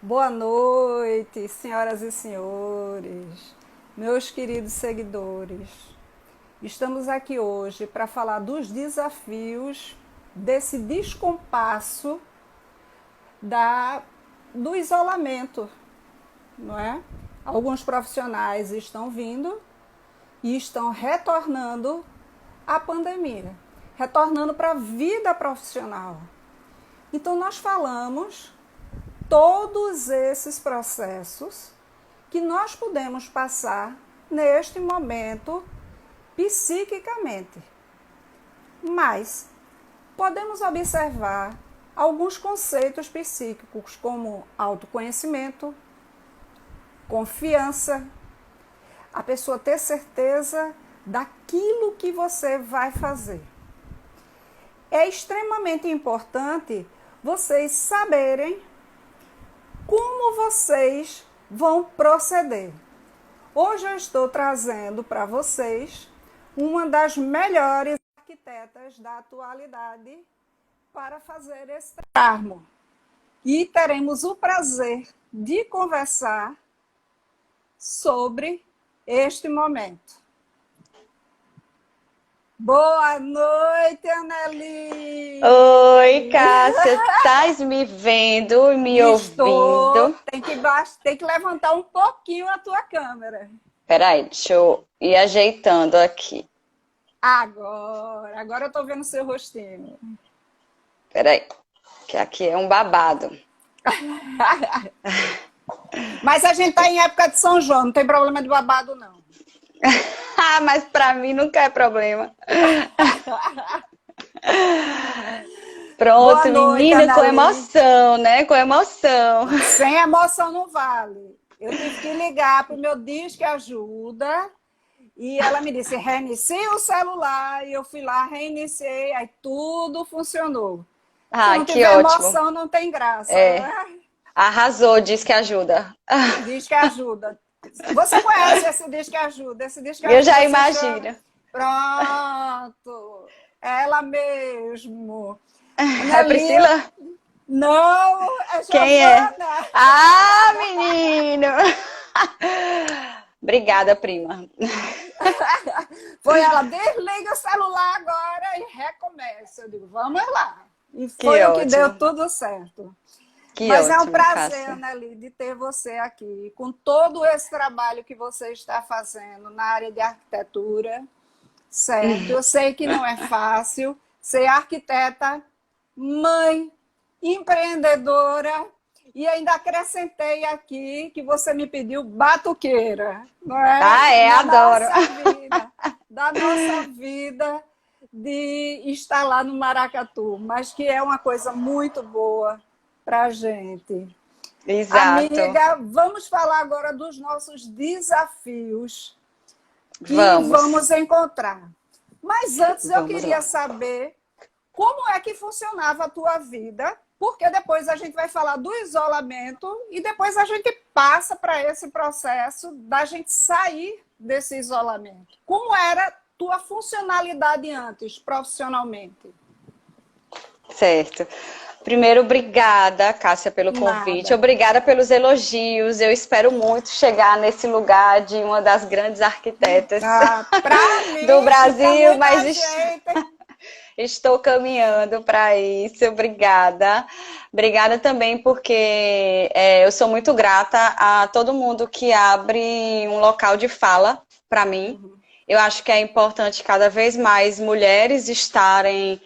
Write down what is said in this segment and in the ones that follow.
Boa noite, senhoras e senhores, meus queridos seguidores. Estamos aqui hoje para falar dos desafios desse descompasso da, do isolamento, não é? Alguns profissionais estão vindo e estão retornando à pandemia, retornando para a vida profissional. Então nós falamos todos esses processos que nós podemos passar neste momento psiquicamente. Mas podemos observar alguns conceitos psíquicos como autoconhecimento, confiança, a pessoa ter certeza daquilo que você vai fazer. É extremamente importante vocês saberem como vocês vão proceder. Hoje eu estou trazendo para vocês uma das melhores arquitetas da atualidade para fazer esse trabalho. E teremos o prazer de conversar sobre este momento. Boa noite, Anneli! Oi, Cássia, estás me vendo e me Estou. ouvindo? Tem que levantar um pouquinho a tua câmera. Peraí, deixa eu ir ajeitando aqui. Agora eu tô vendo seu rostinho. Peraí, que aqui é um babado. Mas a gente tá em época de São João, não tem problema de babado, não. Ah, mas pra mim nunca é problema. Boa Pronto, noite, menina, com Anneli. emoção, né? Com emoção. Sem emoção não vale. Eu tive que ligar pro meu Disque Ajuda e ela me disse, reinicie o celular. E eu fui lá, reiniciei, aí tudo funcionou. Se Ah, não que tiver ótimo. emoção, não tem graça, É, né? arrasou, diz que ajuda. Disque Ajuda. Você conhece esse Disque Ajuda? Esse Disque Eu já Ajuda se chama... imagino. Pronto. Ela mesmo. É Anneli, Priscila? não, é Quem é? Giovana. Ah, menino! Obrigada, prima. Foi ela, desliga o celular agora e recomeça. Eu digo, vamos lá. E foi Que o que deu ótimo. tudo certo. Que Mas é um ótimo, prazer, Cássia. Anneli, de ter você aqui, com todo esse trabalho que você está fazendo na área de arquitetura, certo? Eu sei que não é fácil ser arquiteta, mãe, empreendedora, e ainda acrescentei aqui que você me pediu batuqueira, não é? Ah, é, adoro. Da nossa vida de estar lá no Maracatu, mas que é uma coisa muito boa para a gente. Exato. Amiga, vamos falar agora dos nossos desafios que Vamos. vamos encontrar. Mas antes eu Vamos queria lá. saber como é que funcionava a tua vida, porque depois a gente vai falar do isolamento e depois a gente passa para esse processo da gente sair desse isolamento. Como era a tua funcionalidade antes, profissionalmente? Certo. Primeiro, obrigada, Cássia, pelo convite. Nada. Obrigada pelos elogios. Eu espero muito chegar nesse lugar de uma das grandes arquitetas Ah, para do mim e para Brasil, muita mas gente. estou caminhando para isso. Obrigada. Obrigada também porque eu sou muito grata a todo mundo que abre um local de fala para mim. Eu acho que é importante cada vez mais mulheres estarem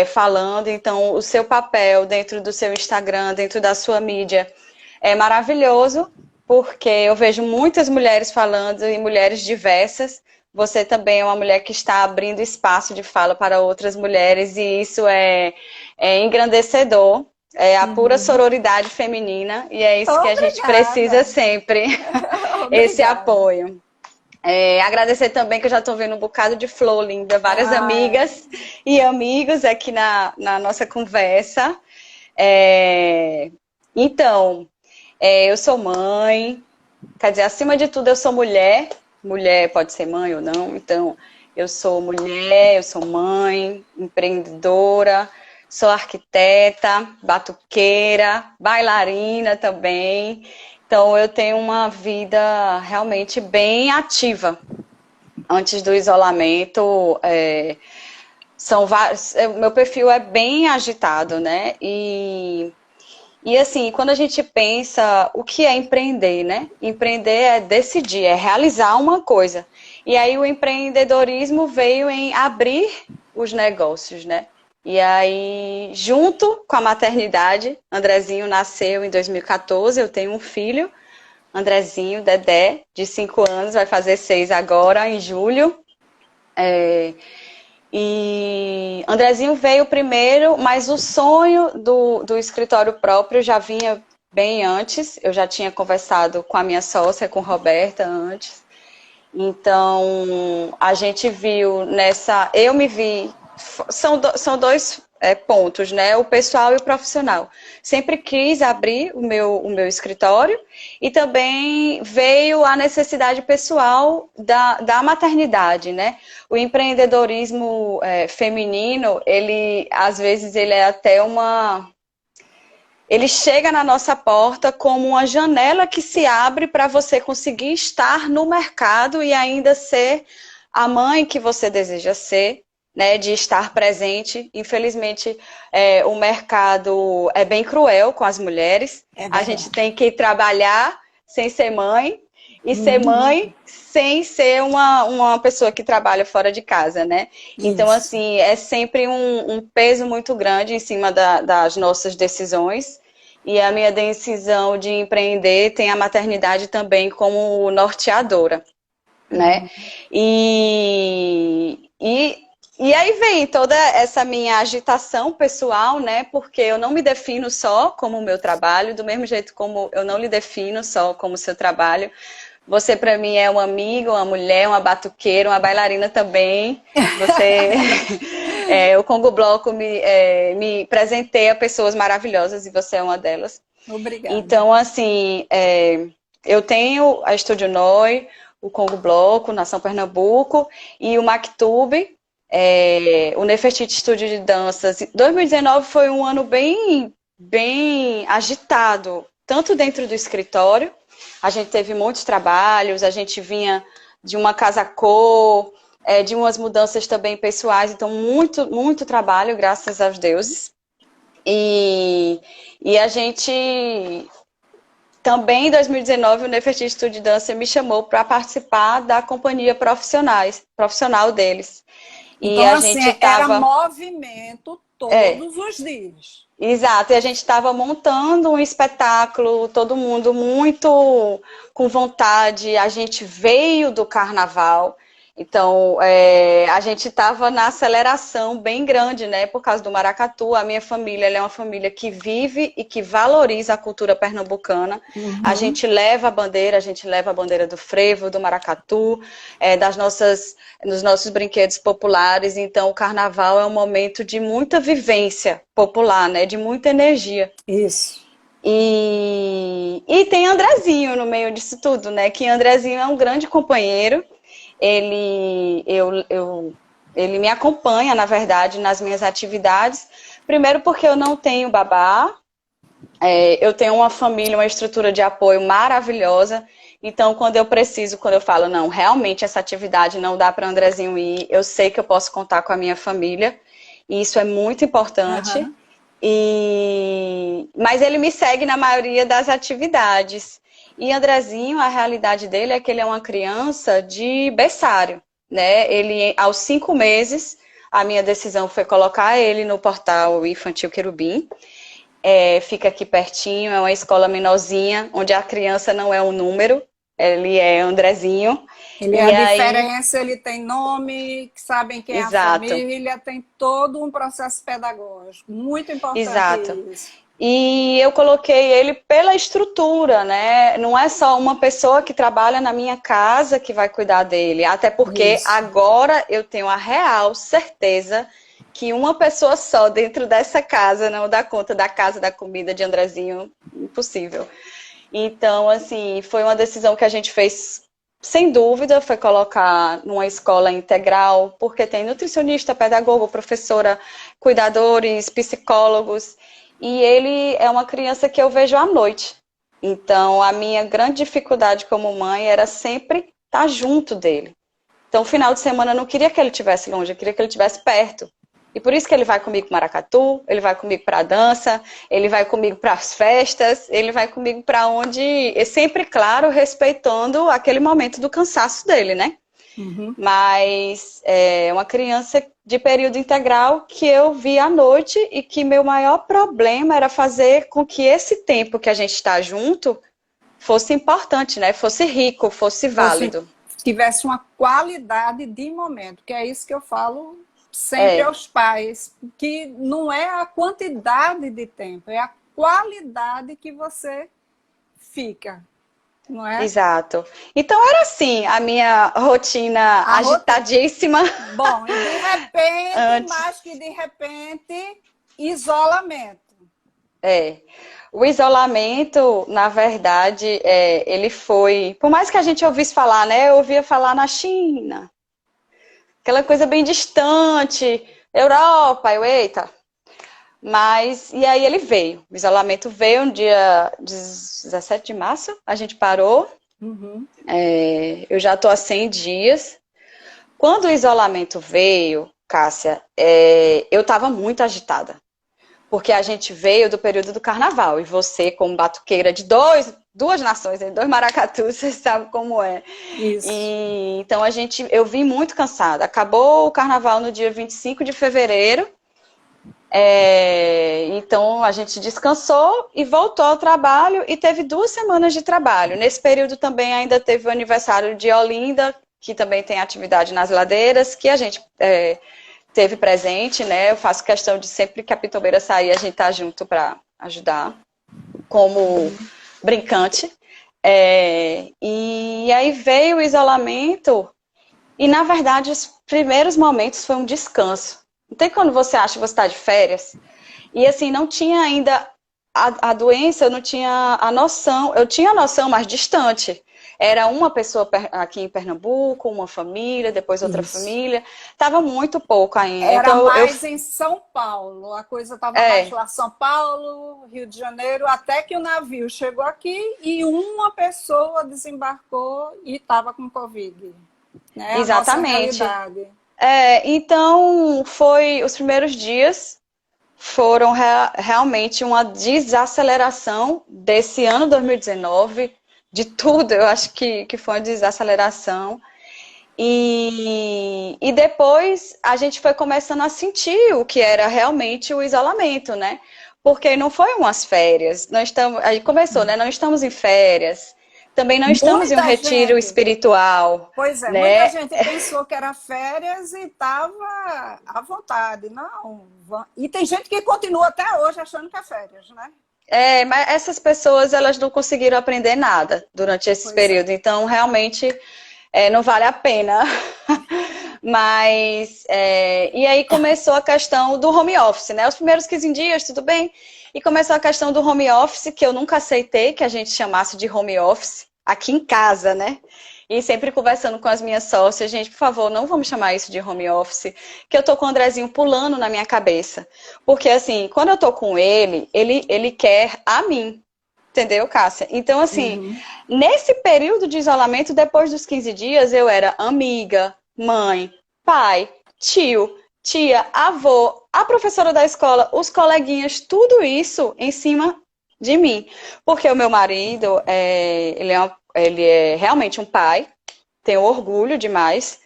falando. Então, o seu papel dentro do seu Instagram, dentro da sua mídia, é maravilhoso, porque eu vejo muitas mulheres falando e mulheres diversas. Você também é uma mulher que está abrindo espaço de fala para outras mulheres e isso é engrandecedor. É a pura sororidade feminina e é isso que a gente precisa Obrigada. sempre, esse Obrigada. apoio. Agradecer também que eu já estou vendo um bocado de flor linda, várias Ah, amigas e amigos aqui na nossa conversa. É, então, eu sou mãe, quer dizer, acima de tudo eu sou mulher. Mulher pode ser mãe ou não, então eu sou mulher, eu sou mãe, empreendedora, sou arquiteta, batuqueira, bailarina também. Então, eu tenho uma vida realmente bem ativa. Antes do isolamento, são vários, meu perfil é bem agitado, né? E assim, quando a gente pensa o que é empreender, né? Empreender é decidir, é realizar uma coisa. E aí o empreendedorismo veio em abrir os negócios, né? E aí, junto com a maternidade, Andrezinho nasceu em 2014, eu tenho um filho, Andrezinho, Dedé, de 5 anos, vai fazer 6 agora, em julho. E Andrezinho veio primeiro, mas o sonho do escritório próprio já vinha bem antes. Eu já tinha conversado com a minha sócia, com Roberta, antes. Então, a gente viu nessa... Eu me vi... São dois pontos, né? O pessoal e o profissional. Sempre quis abrir o meu escritório e também veio a necessidade pessoal da maternidade, né? O empreendedorismo feminino, ele, às vezes, ele é até uma... Ele chega na nossa porta como uma janela que se abre para você conseguir estar no mercado e ainda ser a mãe que você deseja ser, né, de estar presente. Infelizmente, o mercado é bem cruel com as mulheres. A gente tem que trabalhar sem ser mãe e ser mãe sem ser uma pessoa que trabalha fora de casa, né? Isso. Então, assim, é sempre um peso muito grande em cima das nossas decisões. E a minha decisão de empreender tem a maternidade também como norteadora, né? E aí vem toda essa minha agitação pessoal, né? Porque eu não me defino só como o meu trabalho, do mesmo jeito como eu não lhe defino só como o seu trabalho. Você, para mim, é uma amiga, uma mulher, uma batuqueira, uma bailarina também. Você, o Congo Bloco me presenteia pessoas maravilhosas e você é uma delas. Obrigada. Então, assim, eu tenho a Estúdio Noi, o Congo Bloco, Nação Pernambuco, e o Mactube, o Nefertiti Estúdio de Danças. 2019 foi um ano bem agitado, tanto dentro do escritório. A gente teve muitos trabalhos, a gente vinha de uma casa-cor, de umas mudanças também pessoais, então muito, muito trabalho, graças aos deuses. E a gente também, em 2019, o Nefertiti Estúdio de Dança me chamou para participar da companhia profissional deles. Então, e a assim, gente era movimento todos os dias. Exato, e a gente estava montando um espetáculo, todo mundo muito com vontade, a gente veio do carnaval, então a gente estava na aceleração bem grande, né, por causa do maracatu. A minha família, ela é uma família que vive e que valoriza a cultura pernambucana. A gente leva a bandeira do frevo, do maracatu, dos nossos brinquedos populares. Então o carnaval é um momento de muita vivência popular, né, de muita energia. Isso. E tem Andrezinho no meio disso tudo, né, que Andrezinho é um grande companheiro. Ele me acompanha, na verdade, nas minhas atividades. Primeiro porque eu não tenho babá, eu tenho uma família, uma estrutura de apoio maravilhosa. Então, quando eu falo, não, realmente essa atividade não dá para Andrezinho ir, eu sei que eu posso contar com a minha família. E isso é muito importante. Mas ele me segue na maioria das atividades. E Andrezinho, a realidade dele é que ele é uma criança de berçário, né? Ele, aos 5 meses, a minha decisão foi colocar ele no portal Infantil Querubim. Fica aqui pertinho, é uma escola menorzinha, onde a criança não é um número, ele é Andrezinho. Ele é a diferença, ele tem nome, sabem quem é a família, tem todo um processo pedagógico, muito importante isso. E eu coloquei ele pela estrutura, né? Não é só uma pessoa que trabalha na minha casa que vai cuidar dele. Até porque agora eu tenho a real certeza que uma pessoa só dentro dessa casa não dá conta da casa, da comida de Andrezinho. Impossível. Então, assim, foi uma decisão que a gente fez sem dúvida, foi colocar numa escola integral, porque tem nutricionista, pedagogo, professora, cuidadores, psicólogos, e ele é uma criança que eu vejo à noite. Então, a minha grande dificuldade como mãe era sempre estar junto dele. Então, o final de semana eu não queria que ele estivesse longe, eu queria que ele estivesse perto. E por isso que ele vai comigo para maracatu, ele vai comigo para a dança, ele vai comigo para as festas, ele vai comigo para onde, é sempre, claro, respeitando aquele momento do cansaço dele, né? Uhum. Mas é uma criança de período integral que eu vi à noite e que meu maior problema era fazer com que esse tempo que a gente está junto fosse importante, né? Fosse rico, fosse válido. Tivesse uma qualidade de momento, que é isso que eu falo sempre aos pais, que não é a quantidade de tempo, é a qualidade que você fica, não é? Exato. Então era assim, a minha rotina agitadíssima. Bom, e de repente, antes. mais que de repente, isolamento. O isolamento, na verdade, ele foi... Por mais que a gente ouvisse falar, né? Eu ouvia falar na China. Aquela coisa bem distante. Europa, eita. Mas, e aí ele veio. O isolamento veio no dia 17 de março. A gente parou. Uhum. Eu já estou há 100 dias. Quando o isolamento veio, Cássia, eu estava muito agitada. Porque a gente veio do período do carnaval. E você, como batuqueira de duas nações, dois maracatus, você sabe como é. Isso. E, então eu vim muito cansada. Acabou o carnaval no dia 25 de fevereiro. Então a gente descansou e voltou ao trabalho e teve 2 semanas de trabalho. Nesse período também ainda teve o aniversário de Olinda, que também tem atividade nas ladeiras, que a gente teve presente, né? Eu faço questão de sempre que a pitombeira sair, a gente tá junto para ajudar, como brincante. E aí veio o isolamento e, na verdade, os primeiros momentos foi um descanso. Não tem quando você acha que você está de férias? E assim, não tinha ainda a doença, eu não tinha a noção, eu tinha a noção, mas distante. Era uma pessoa aqui em Pernambuco, uma família, depois outra família. Estava muito pouco ainda. Era então, mais em São Paulo. A coisa estava mais lá. São Paulo, Rio de Janeiro, até que o navio chegou aqui e uma pessoa desembarcou e estava com Covid. Né? Exatamente. A nossa realidade. Então, os primeiros dias foram realmente uma desaceleração desse ano 2019, de tudo, eu acho que foi uma desaceleração. E depois a gente foi começando a sentir o que era realmente o isolamento, né? Porque não foi umas férias, aí começou, né? Não estamos em férias, também não estamos em um retiro espiritual. Pois é, né? Muita gente pensou que era férias e estava à vontade. Não. E tem gente que continua até hoje achando que é férias, né? Mas essas pessoas, elas não conseguiram aprender nada durante esse período. Então, realmente, não vale a pena. Mas, e aí começou a questão do home office, né? Os primeiros 15 dias, tudo bem. E começou a questão do home office, que eu nunca aceitei que a gente chamasse de home office aqui em casa, né? E sempre conversando com as minhas sócias, gente, por favor, não vamos chamar isso de home office, que eu tô com o Andrezinho pulando na minha cabeça. Porque, assim, quando eu tô com ele quer a mim. Entendeu, Cássia? Então, assim, nesse período de isolamento, depois dos 15 dias, eu era amiga, mãe, pai, tio, tia, avô, a professora da escola, os coleguinhas, tudo isso em cima de mim. Porque o meu marido, ele é realmente um pai, tenho orgulho demais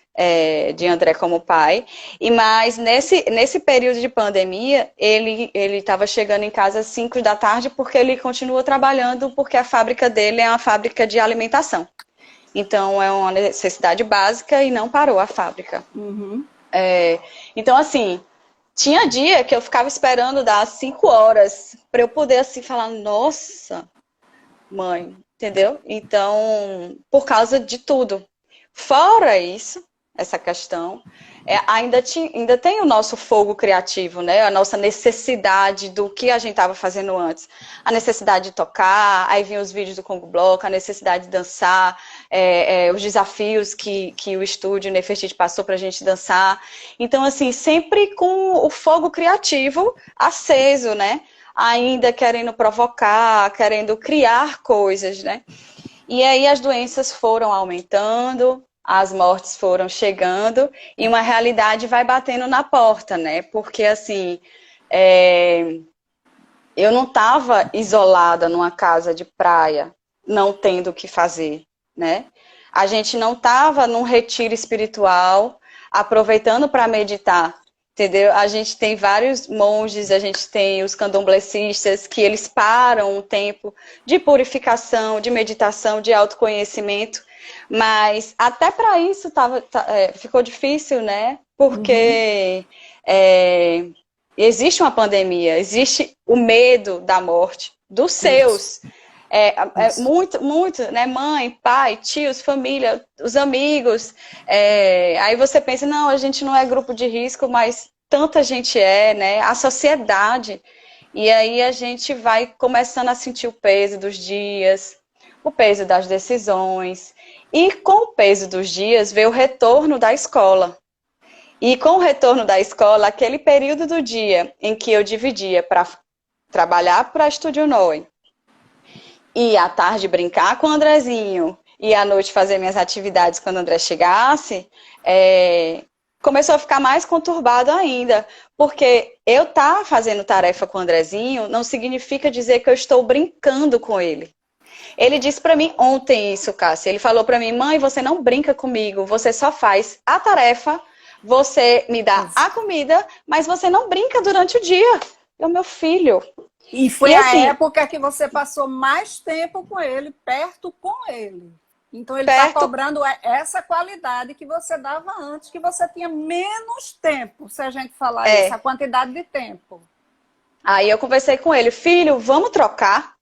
de André como pai, mas nesse período de pandemia, ele estava chegando em casa às 5 da tarde porque ele continua trabalhando, porque a fábrica dele é uma fábrica de alimentação. Então, é uma necessidade básica e não parou a fábrica. Então, assim, tinha dia que eu ficava esperando dar 5 horas para eu poder, assim, falar, nossa, mãe, entendeu? Então, por causa de tudo. Fora isso, essa questão. Ainda tem o nosso fogo criativo, né? A nossa necessidade do que a gente estava fazendo antes. A necessidade de tocar, aí vinham os vídeos do Congo Bloco, a necessidade de dançar, os desafios que o estúdio Nefertiti passou para a gente dançar. Então, assim, sempre com o fogo criativo aceso, né? Ainda querendo provocar, querendo criar coisas, né? E aí as doenças foram aumentando, as mortes foram chegando e uma realidade vai batendo na porta, né? Porque, assim, eu não estava isolada numa casa de praia, não tendo o que fazer, né? A gente não estava num retiro espiritual, aproveitando para meditar, entendeu? A gente tem vários monges, a gente tem os candomblecistas, que eles param um tempo de purificação, de meditação, de autoconhecimento, mas até para isso ficou difícil, né? Porque existe uma pandemia, existe o medo da morte dos seus. Muito, né? Mãe, pai, tios, família, os amigos. Aí você pensa, não, a gente não é grupo de risco, mas tanta gente né? A sociedade. E aí a gente vai começando a sentir o peso dos dias, o peso das decisões. E com o peso dos dias veio o retorno da escola. E com o retorno da escola, aquele período do dia em que eu dividia para trabalhar para Estúdio Noi, e à tarde brincar com o Andrezinho, e à noite fazer minhas atividades quando o André chegasse, começou a ficar mais conturbado ainda, porque eu estar fazendo tarefa com o Andrezinho não significa dizer que eu estou brincando com ele. Ele disse para mim ontem isso, Cássia, ele falou para mim, mãe, você não brinca comigo, você só faz a tarefa, você me dá a comida, mas você não brinca durante o dia. Meu filho... E foi a época que você passou mais tempo com ele, perto com ele. Então ele está cobrando essa qualidade que você dava antes, que você tinha menos tempo, se a gente falar isso, a quantidade de tempo. Aí eu conversei com ele, filho, vamos trocar?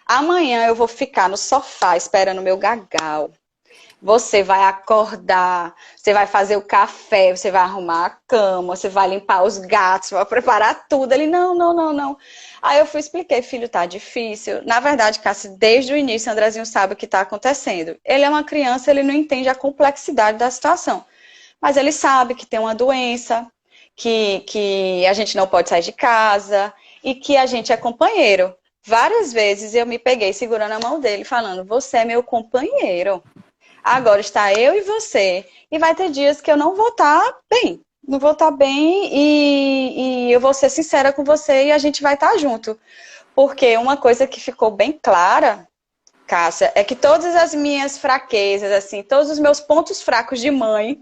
Amanhã eu vou ficar no sofá esperando o meu gagal. Você vai acordar, você vai fazer o café, você vai arrumar a cama, você vai limpar os gatos, vai preparar tudo. Ele, não. Aí eu expliquei, filho, tá difícil. Na verdade, Cássia, desde o início, o Andrezinho sabe o que está acontecendo. Ele é uma criança, ele não entende a complexidade da situação. Mas ele sabe que tem uma doença, que a gente não pode sair de casa e que a gente é companheiro. Várias vezes eu me peguei segurando a mão dele, falando, você é meu companheiro. Agora está eu e você. E vai ter dias que eu não vou estar bem. Não vou estar bem e eu vou ser sincera com você e a gente vai estar junto. Porque uma coisa que ficou bem clara, Cássia, é que todas as minhas fraquezas, assim, todos os meus pontos fracos de mãe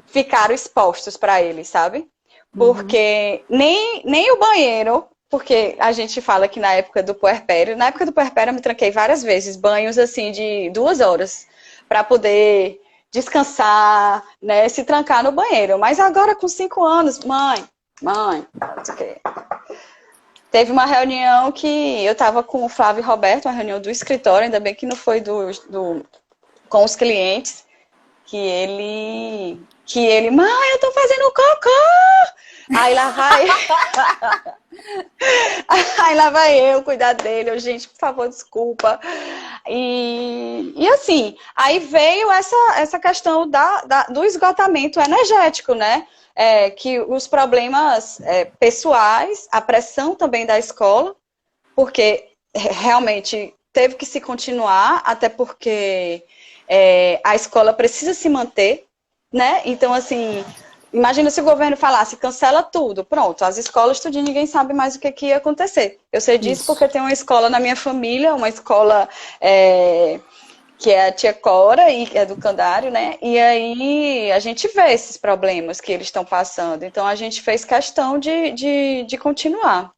ficaram expostos para ele, sabe? Porque nem o banheiro, porque a gente fala que na época do puerpério eu me tranquei várias vezes, banhos assim de 2 horas, para poder descansar, né, se trancar no banheiro. Mas agora com 5 anos, mãe, teve uma reunião que eu estava com o Flávio e Roberto, uma reunião do escritório, ainda bem que não foi com os clientes, que ele, mãe, eu tô fazendo cocô! Aí lá vai... Aí lá vai eu cuidar dele. Eu, gente, por favor, desculpa. E assim, aí veio essa questão do esgotamento energético, né? Que os problemas pessoais, a pressão também da escola, porque realmente teve que se continuar, até porque a escola precisa se manter, né? Então, assim... Imagina se o governo falasse, cancela tudo, pronto, as escolas, tudo, ninguém sabe mais o que ia acontecer. Eu sei disso porque tem uma escola na minha família, uma escola que é a Tia Cora, e que é do Candário, né? E aí a gente vê esses problemas que eles estão passando. Então a gente fez questão de continuar.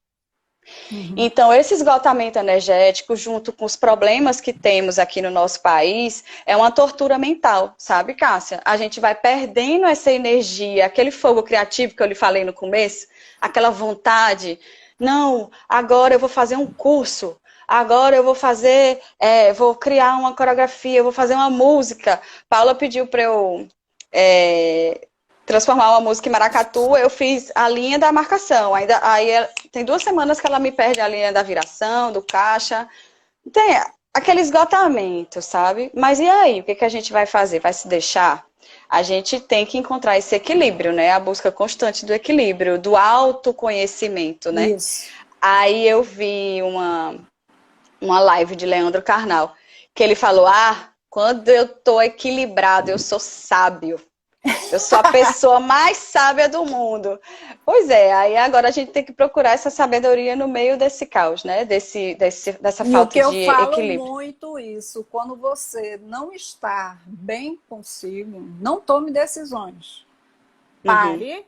Então, esse esgotamento energético, junto com os problemas que temos aqui no nosso país, é uma tortura mental, sabe, Cássia? A gente vai perdendo essa energia, aquele fogo criativo que eu lhe falei no começo, aquela vontade. Não, agora eu vou fazer um curso, agora eu vou vou criar uma coreografia, eu vou fazer uma música. Paula pediu para eu transformar uma música em maracatu, eu fiz a linha da marcação. Tem 2 semanas que ela me perde a linha da viração, do caixa. Tem aquele esgotamento, sabe? Mas e aí? O que a gente vai fazer? Vai se deixar? A gente tem que encontrar esse equilíbrio, né? A busca constante do equilíbrio, do autoconhecimento, né? Isso. Aí eu vi uma live de Leandro Carnal, que ele falou, quando eu tô equilibrado, eu sou sábio. Eu sou a pessoa mais sábia do mundo. Pois é, aí agora a gente tem que procurar essa sabedoria no meio desse caos, né? Dessa falta de equilíbrio. E o que eu falo muito isso, quando você não está bem consigo, não tome decisões. Pare,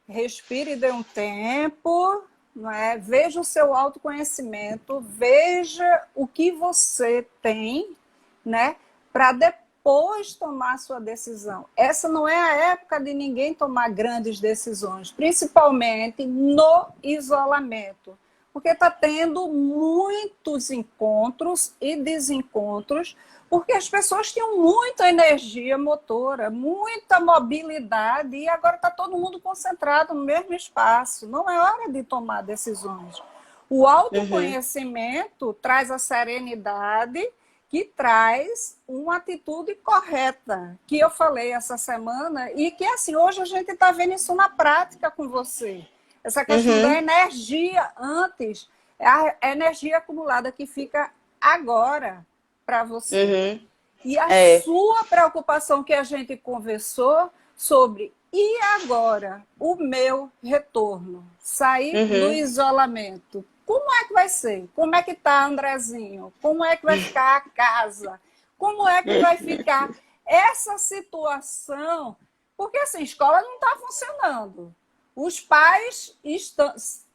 respire, dê um tempo, não é? Veja o seu autoconhecimento, veja o que você tem, né? Para depois tomar a sua decisão. Essa não é a época de ninguém tomar grandes decisões, principalmente no isolamento, porque está tendo muitos encontros e desencontros, porque as pessoas tinham muita energia motora, muita mobilidade, e agora está todo mundo concentrado no mesmo espaço. Não é hora de tomar decisões. O autoconhecimento traz a serenidade, que traz uma atitude correta, que eu falei essa semana, e que, assim, hoje a gente está vendo isso na prática com você. Essa questão da energia antes, é a energia acumulada que fica agora para você. E a sua preocupação que a gente conversou sobre, e agora, o meu retorno, sair do isolamento, como é que vai ser? Como é que está Andrezinho? Como é que vai ficar a casa? Como é que vai ficar essa situação? Porque assim, a escola não está funcionando. Os pais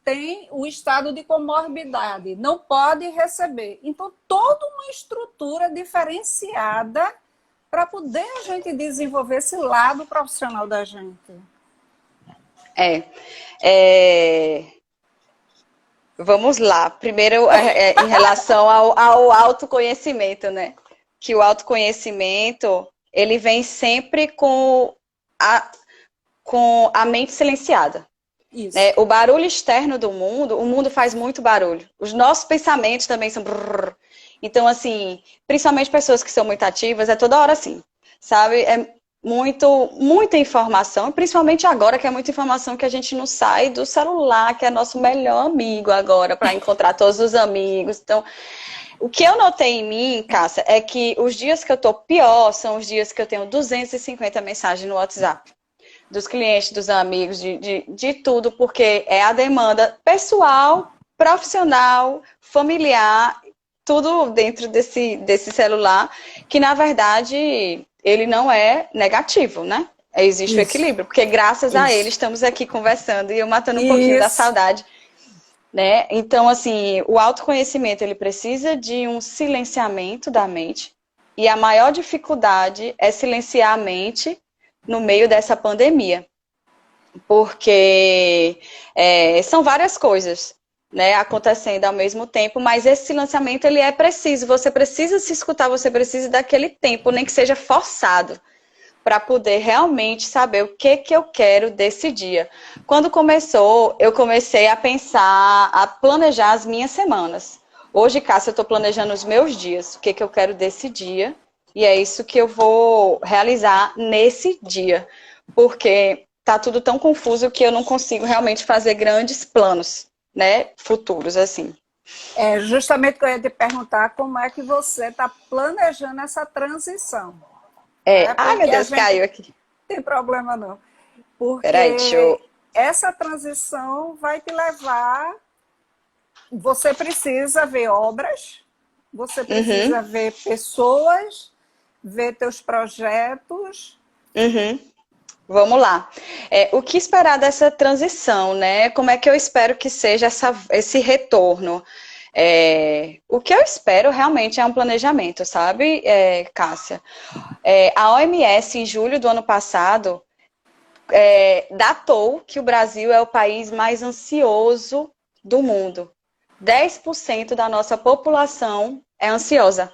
têm o estado de comorbidade, não podem receber. Então, toda uma estrutura diferenciada para poder a gente desenvolver esse lado profissional da gente. Vamos lá. Primeiro, em relação ao autoconhecimento, né? Que o autoconhecimento, ele vem sempre com a mente silenciada. Isso. Né? O barulho externo do mundo, o mundo faz muito barulho. Os nossos pensamentos também são... Brrr. Então, assim, principalmente pessoas que são muito ativas, é toda hora assim, sabe? É muita informação, principalmente agora que é muita informação que a gente não sai do celular, que é nosso melhor amigo agora, para encontrar todos os amigos. Então, o que eu notei em mim, Cássia, é que os dias que eu tô pior são os dias que eu tenho 250 mensagens no WhatsApp. Dos clientes, dos amigos, de tudo, porque é a demanda pessoal, profissional, familiar, tudo dentro desse celular, que na verdade ele não é negativo, né? Existe o equilíbrio, porque graças a ele estamos aqui conversando e eu matando um pouquinho da saudade, né? Então, assim, o autoconhecimento, ele precisa de um silenciamento da mente, e a maior dificuldade é silenciar a mente no meio dessa pandemia, porque são várias coisas, né, acontecendo ao mesmo tempo, mas esse silenciamento, ele é preciso, você precisa se escutar, você precisa daquele tempo, nem que seja forçado, para poder realmente saber o que eu quero desse dia. Quando começou, eu comecei a pensar, a planejar as minhas semanas. Hoje, Cássia, eu estou planejando os meus dias, o que eu quero desse dia, e é isso que eu vou realizar nesse dia, porque tá tudo tão confuso que eu não consigo realmente fazer grandes planos, né, futuros, assim. É justamente que eu ia te perguntar como é que você está planejando essa transição. Ai, meu Deus, caiu aqui. Não tem problema não. Porque Peraí, essa transição vai te levar... Você precisa ver obras, você precisa ver pessoas, ver teus projetos. Vamos lá. O que esperar dessa transição, né? Como é que eu espero que seja esse retorno? O que eu espero realmente é um planejamento, sabe, Cássia? A OMS, em julho do ano passado, datou que o Brasil é o país mais ansioso do mundo. 10% da nossa população é ansiosa.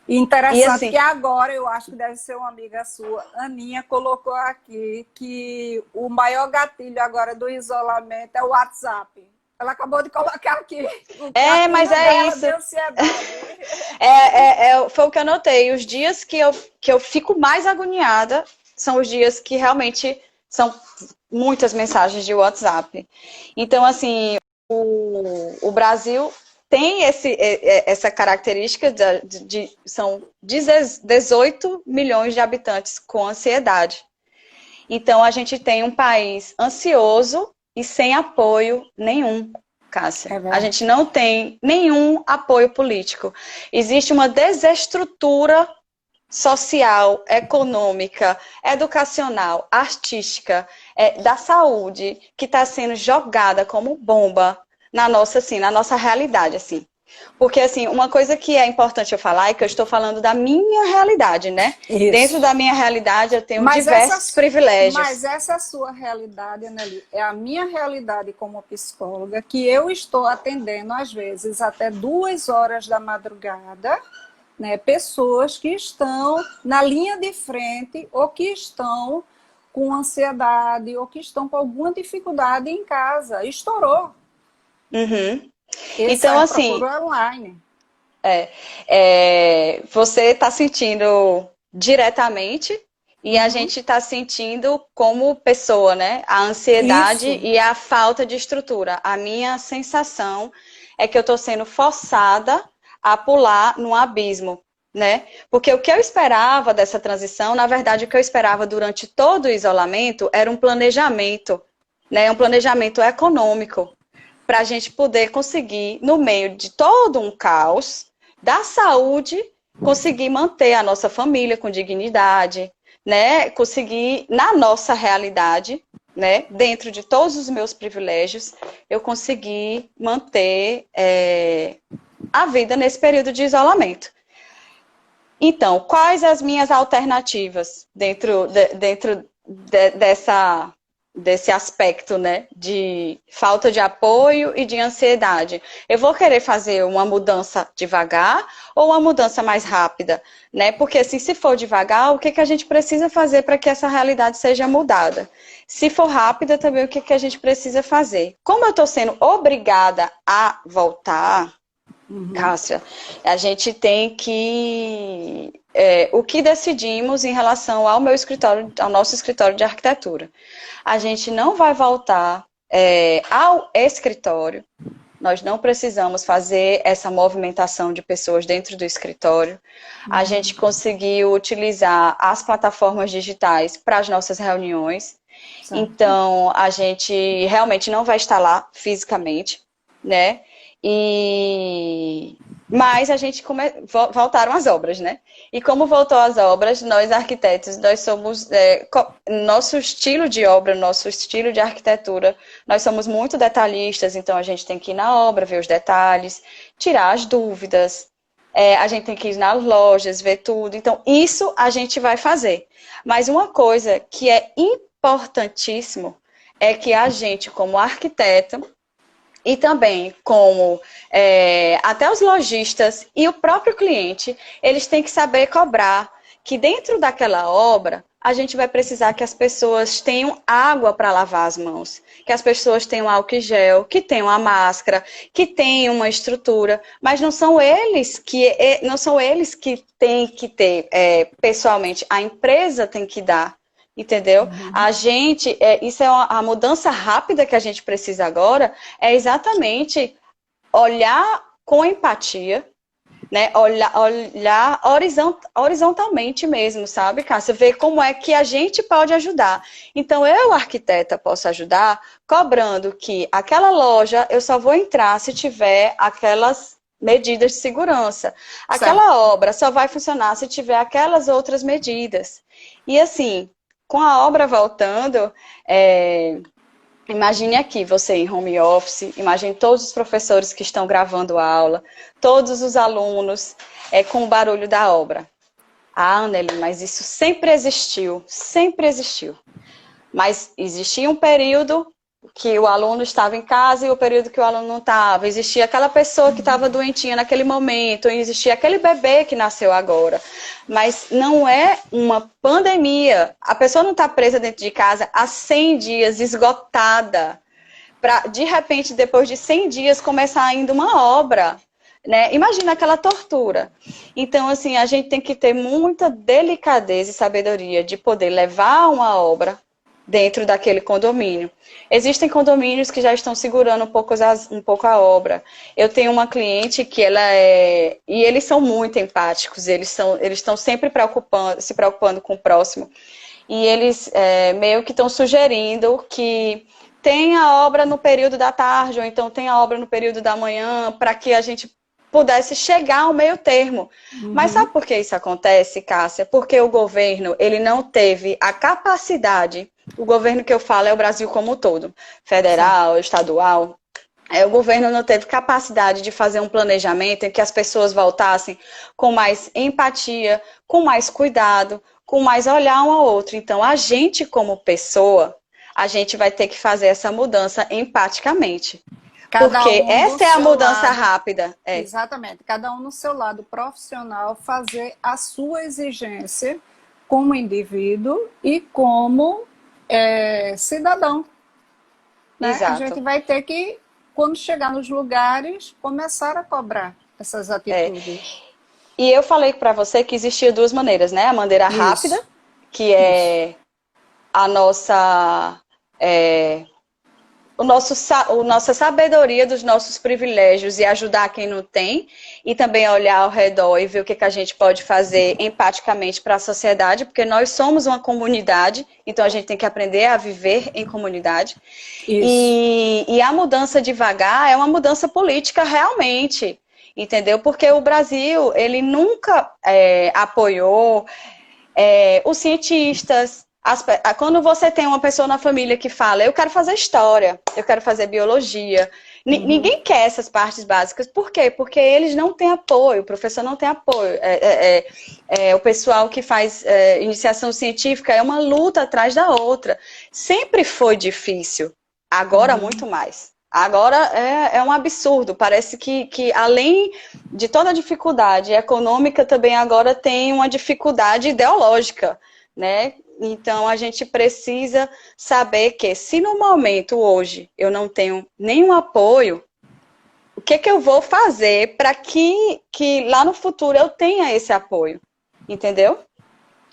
E E interessante assim, que agora, eu acho que deve ser uma amiga sua, Aninha, colocou aqui que o maior gatilho agora do isolamento é o WhatsApp. Ela acabou de colocar aqui o mas gatilho é dela isso. de ansiedade. Foi o que eu notei. Os dias que eu fico mais agoniada são os dias que realmente são muitas mensagens de WhatsApp. Então, assim, o Brasil tem essa característica são 18 milhões de habitantes com ansiedade. Então, a gente tem um país ansioso e sem apoio nenhum, Cássia. É A verdade. gente não tem nenhum apoio político. Existe uma desestrutura social, econômica, educacional, artística, da saúde, que está sendo jogada como bomba assim, na nossa realidade, assim. Porque, assim, uma coisa que é importante eu falar é que eu estou falando da minha realidade, né? Dentro Isso. da minha realidade, eu tenho Mas diversos mas privilégios. essa sua realidade, Anneli, é a minha realidade como psicóloga, que eu estou atendendo, às vezes, até 2 horas da madrugada, né, pessoas que estão na linha de frente ou que estão com ansiedade ou que estão com alguma dificuldade em casa. Estourou. Uhum. Essa Então, é a assim, procura online. você está sentindo diretamente e a Uhum. gente está sentindo como pessoa, né? A ansiedade Isso. e a falta de estrutura. A minha sensação é que eu estou sendo forçada a pular num abismo, né? Porque o que eu esperava dessa transição, na verdade, o que eu esperava durante todo o isolamento era um planejamento, né? Um planejamento econômico para a gente poder conseguir, no meio de todo um caos da saúde, conseguir manter a nossa família com dignidade, né? Conseguir, na nossa realidade, né? Dentro de todos os meus privilégios, eu consegui manter a vida nesse período de isolamento. Então, quais as minhas alternativas desse aspecto, né, de falta de apoio e de ansiedade? Eu vou querer fazer uma mudança devagar ou uma mudança mais rápida, né? Porque assim, se for devagar, o que que a gente precisa fazer para que essa realidade seja mudada? Se for rápida, também o que que a gente precisa fazer? Como eu estou sendo obrigada a voltar, Uhum. Cássia, a gente tem que. O que decidimos em relação ao meu escritório, ao nosso escritório de arquitetura. A gente não vai voltar ao escritório, nós não precisamos fazer essa movimentação de pessoas dentro do escritório. A gente conseguiu utilizar as plataformas digitais para as nossas reuniões. Certo. Então, a gente realmente não vai estar lá fisicamente, né? Mas a gente voltaram as obras, né? E como voltou as obras, nós arquitetos, nós somos nosso estilo de obra, nosso estilo de arquitetura, nós somos muito detalhistas, então a gente tem que ir na obra, ver os detalhes, tirar as dúvidas, a gente tem que ir nas lojas, ver tudo. Então, isso a gente vai fazer. Mas uma coisa que é importantíssimo é que a gente, como arquiteta, e também como até os lojistas e o próprio cliente, eles têm que saber cobrar que dentro daquela obra a gente vai precisar que as pessoas tenham água para lavar as mãos, que as pessoas tenham álcool em gel, que tenham a máscara, que tenham uma estrutura, mas não são eles que têm que ter pessoalmente, a empresa tem que dar. Entendeu? Uhum. A gente, isso é a mudança rápida que a gente precisa agora, é exatamente olhar com empatia, né? Olhar horizontalmente mesmo, sabe, Cássia? Ver como é que a gente pode ajudar. Então, eu, arquiteta, posso ajudar cobrando que aquela loja eu só vou entrar se tiver aquelas medidas de segurança. Certo. Aquela obra só vai funcionar se tiver aquelas outras medidas. E assim, com a obra voltando, imagine aqui você em home office, imagine todos os professores que estão gravando a aula, todos os alunos com o barulho da obra. Ah, Anneli, mas isso sempre existiu, sempre existiu. Mas existia um período que o aluno estava em casa e o período que o aluno não estava. Existia aquela pessoa que estava doentinha naquele momento, existia aquele bebê que nasceu agora. Mas não é uma pandemia. A pessoa não está presa dentro de casa há 100 dias, esgotada, para, de repente, depois de 100 dias, começar ainda uma obra. Né? Imagina aquela tortura. Então, assim, a gente tem que ter muita delicadeza e sabedoria de poder levar uma obra dentro daquele condomínio. Existem condomínios que já estão segurando um pouco a obra. Eu tenho uma cliente que ela é... E eles são muito empáticos, eles estão sempre se preocupando com o próximo. E eles meio que estão sugerindo que tem a obra no período da tarde, ou então tem a obra no período da manhã, para que a gente pudesse chegar ao meio termo. Mas sabe por que isso acontece, Cássia? Porque o governo, ele não teve a capacidade, o governo que eu falo é o Brasil como um todo, federal, estadual, o governo não teve capacidade de fazer um planejamento em que as pessoas voltassem com mais empatia, com mais cuidado, com mais olhar um ao outro. Então, a gente como pessoa, a gente vai ter que fazer essa mudança empaticamente. Porque essa é a mudança rápida. Exatamente. Cada um no seu lado profissional fazer a sua exigência como indivíduo e como cidadão. Né? A gente vai ter que, quando chegar nos lugares, começar a cobrar essas atitudes. E eu falei para você que existia duas maneiras, né? A maneira rápida, que é a nossa... nossa sabedoria dos nossos privilégios e ajudar quem não tem, e também olhar ao redor e ver o que a gente pode fazer empaticamente para a sociedade, porque nós somos uma comunidade, então a gente tem que aprender a viver em comunidade. E a mudança devagar é uma mudança política realmente, entendeu? Porque o Brasil, ele nunca apoiou os cientistas. Quando você tem uma pessoa na família que fala, eu quero fazer história, eu quero fazer biologia, ninguém quer essas partes básicas. Por quê? Porque eles não têm apoio, o professor não tem apoio. O pessoal que faz iniciação científica é uma luta atrás da outra. Sempre foi difícil, agora muito mais. Agora é um absurdo, parece que além de toda a dificuldade econômica, também agora tem uma dificuldade ideológica, né? Então, a gente precisa saber que se no momento, hoje, eu não tenho nenhum apoio, o que eu vou fazer para que lá no futuro eu tenha esse apoio, entendeu?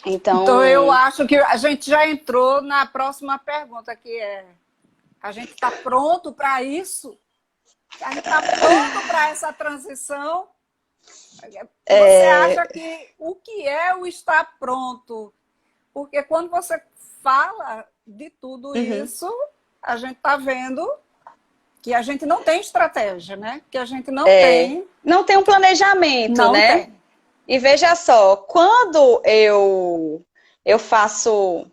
Então, eu acho que a gente já entrou na próxima pergunta, que é: a gente está pronto para isso? A gente está pronto para essa transição? Você acha que o que é o estar pronto? Porque quando você fala de tudo isso, a gente está vendo que a gente não tem estratégia, né? Que a gente não tem... Não tem um planejamento, não né? Tem. E veja só, quando eu faço...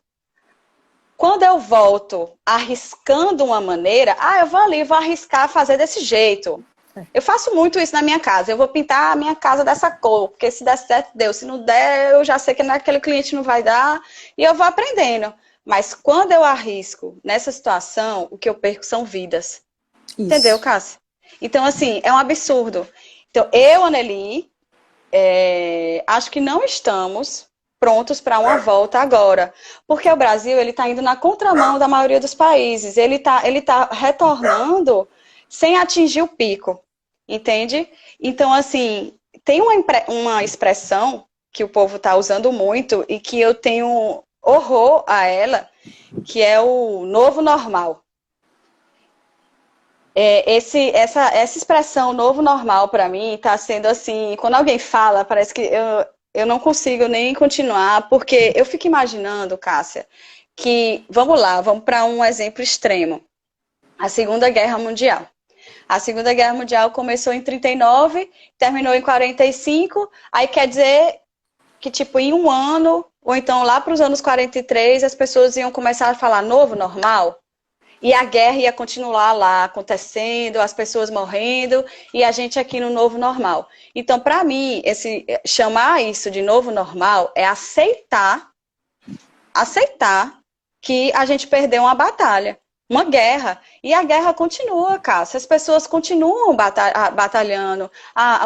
Quando eu volto arriscando uma maneira, eu vou ali, vou arriscar fazer desse jeito. Eu faço muito isso na minha casa. Eu vou pintar a minha casa dessa cor, porque se der certo, deu. Se não der, eu já sei que naquele cliente não vai dar, e eu vou aprendendo. Mas quando eu arrisco nessa situação, o que eu perco são vidas. Isso. Entendeu, Cássia? Então, assim, é um absurdo. Então, eu, Anneli, acho que não estamos prontos para uma volta agora. Porque o Brasil, ele está indo na contramão da maioria dos países. Ele tá retornando sem atingir o pico, entende? Então, assim, tem uma expressão que o povo está usando muito e que eu tenho horror a ela, que é o novo normal. Essa expressão novo normal, para mim, está sendo assim, quando alguém fala, parece que eu não consigo nem continuar, porque eu fico imaginando, Cássia, que, vamos para um exemplo extremo, a Segunda Guerra Mundial. A Segunda Guerra Mundial começou em 39, terminou em 45, aí quer dizer que, tipo, em um ano, ou então lá para os anos 43, as pessoas iam começar a falar novo normal, e a guerra ia continuar lá acontecendo, as pessoas morrendo, e a gente aqui no novo normal. Então, para mim, chamar isso de novo normal é aceitar que a gente perdeu uma batalha. uma guerra. E a guerra continua, Cássia. As pessoas continuam batalhando.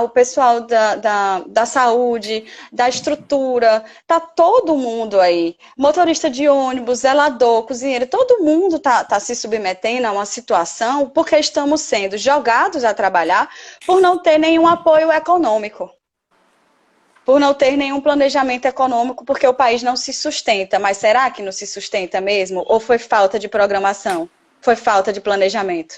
O pessoal da saúde, da estrutura, tá todo mundo aí. Motorista de ônibus, zelador, cozinheiro, todo mundo tá se submetendo a uma situação porque estamos sendo jogados a trabalhar por não ter nenhum apoio econômico. Por não ter nenhum planejamento econômico, porque o país não se sustenta. Mas será que não se sustenta mesmo? Ou foi falta de programação? Foi falta de planejamento?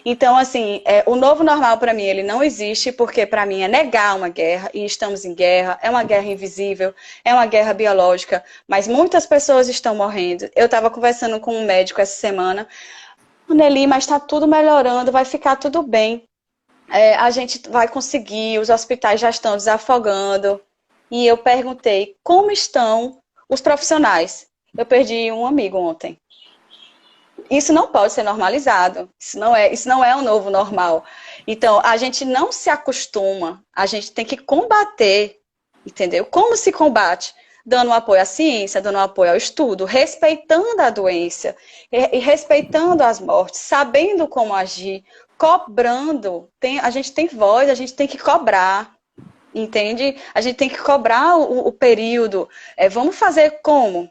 Então, assim, o novo normal para mim, ele não existe, porque para mim é negar uma guerra, e estamos em guerra, é uma guerra invisível, é uma guerra biológica, mas muitas pessoas estão morrendo. Eu estava conversando com um médico essa semana, Nelly, mas está tudo melhorando, vai ficar tudo bem. A gente vai conseguir, os hospitais já estão desafogando. E eu perguntei, como estão os profissionais? Eu perdi um amigo ontem. Isso não pode ser normalizado. Isso não é um novo normal. Então, a gente não se acostuma, a gente tem que combater, entendeu? Como se combate? Dando apoio à ciência, dando apoio ao estudo, respeitando a doença, e respeitando as mortes, sabendo como agir, cobrando. A gente tem voz, a gente tem que cobrar, entende? A gente tem que cobrar o período. Vamos fazer como?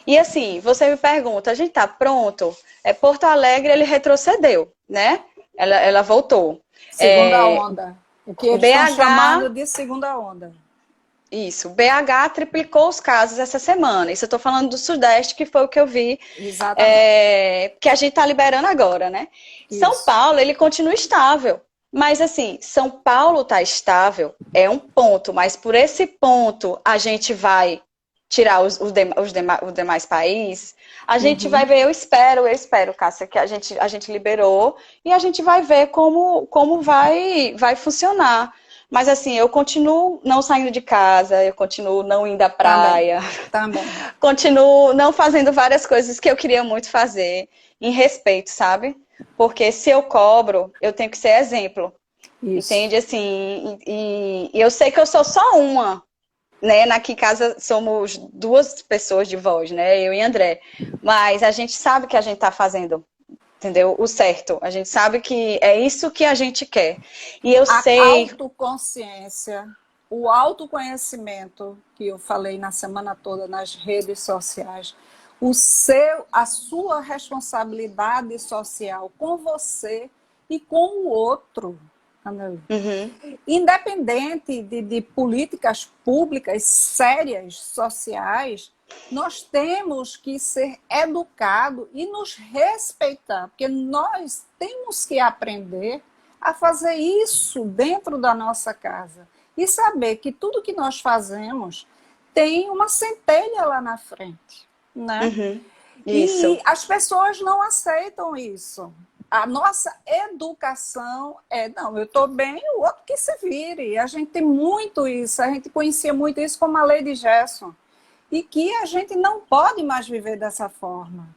E assim, você me pergunta, a gente está pronto? Porto Alegre, ele retrocedeu, né? Ela voltou. Segunda onda. O que eles BH, estão chamando de segunda onda. Isso, BH triplicou os casos essa semana. Isso eu estou falando do Sudeste, que foi o que eu vi. Exatamente. Que a gente está liberando agora, né? Isso. São Paulo, ele continua estável. Mas assim, São Paulo está estável, é um ponto. Mas por esse ponto, a gente vai tirar os demais países. A gente vai ver, eu espero, Cássia, que a gente liberou. E a gente vai ver como vai funcionar. Mas assim, eu continuo não saindo de casa, eu continuo não indo à praia. Também. Continuo não fazendo várias coisas que eu queria muito fazer, em respeito, sabe? Porque se eu cobro, eu tenho que ser exemplo. Isso. Entende? Assim, e eu sei que eu sou só uma, né? Aqui em casa somos 2 pessoas de voz, né? Eu e André. Mas a gente sabe que a gente está fazendo, entendeu? O certo. A gente sabe que é isso que a gente quer. E eu sei... A autoconsciência, o autoconhecimento, que eu falei na semana toda nas redes sociais, a sua responsabilidade social com você e com o outro, independente de políticas públicas sérias, sociais, nós temos que ser educados e nos respeitar, porque nós temos que aprender a fazer isso dentro da nossa casa e saber que tudo que nós fazemos tem uma centelha lá na frente, né? Isso. E as pessoas não aceitam isso. A nossa educação não, eu estou bem, o outro que se vire. A gente tem muito isso, a gente conhecia muito isso como a lei de Gerson. E que a gente não pode mais viver dessa forma.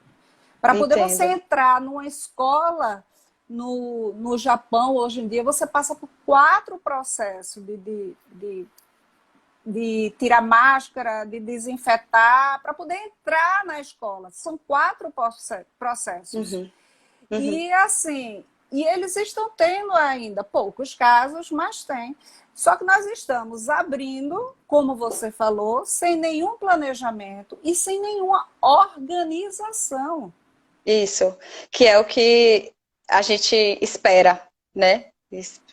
Para poder você entrar numa escola no Japão, hoje em dia, você passa por 4 processos de tirar máscara, de desinfetar, para poder entrar na escola. São 4 processos. E assim, eles estão tendo ainda poucos casos, mas tem. Só que nós estamos abrindo, como você falou, sem nenhum planejamento e sem nenhuma organização. Isso, que é o que a gente espera, né?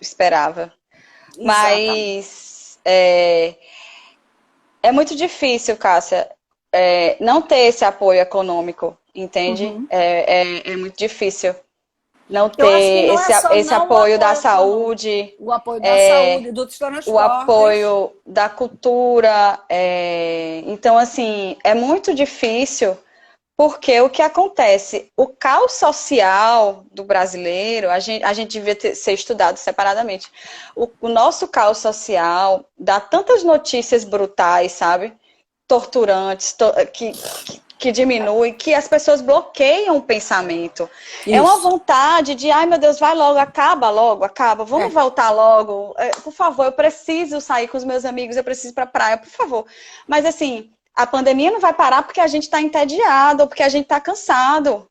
Esperava. Exatamente. Mas é muito difícil, Cássia, não ter esse apoio econômico, entende? É muito difícil. Não ter esse apoio da saúde. O apoio da saúde, do transporte. O apoio da cultura. Então, assim, é muito difícil, porque o que acontece? O caos social do brasileiro, a gente devia ser estudado separadamente. O nosso caos social dá tantas notícias brutais, sabe? Torturantes, que diminui, que as pessoas bloqueiam o pensamento. Isso. É uma vontade de, ai meu Deus, vai logo, acaba, vamos voltar logo, por favor, eu preciso sair com os meus amigos, eu preciso ir pra praia, por favor. Mas assim, a pandemia não vai parar porque a gente está entediado, ou porque a gente está cansado.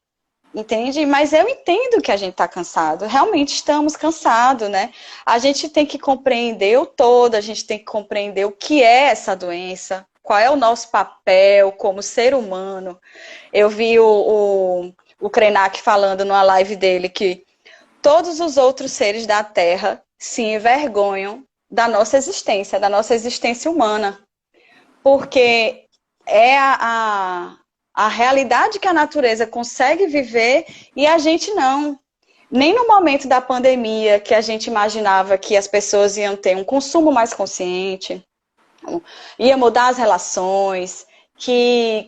entende? Mas eu entendo que a gente está cansado, realmente estamos cansados, né? A gente tem que compreender o todo, a gente tem que compreender o que é essa doença, qual é o nosso papel como ser humano. Eu vi o Krenak falando numa live dele que todos os outros seres da Terra se envergonham da nossa existência humana, porque é a realidade que a natureza consegue viver e a gente não. Nem no momento da pandemia, que a gente imaginava que as pessoas iam ter um consumo mais consciente, ia mudar as relações, que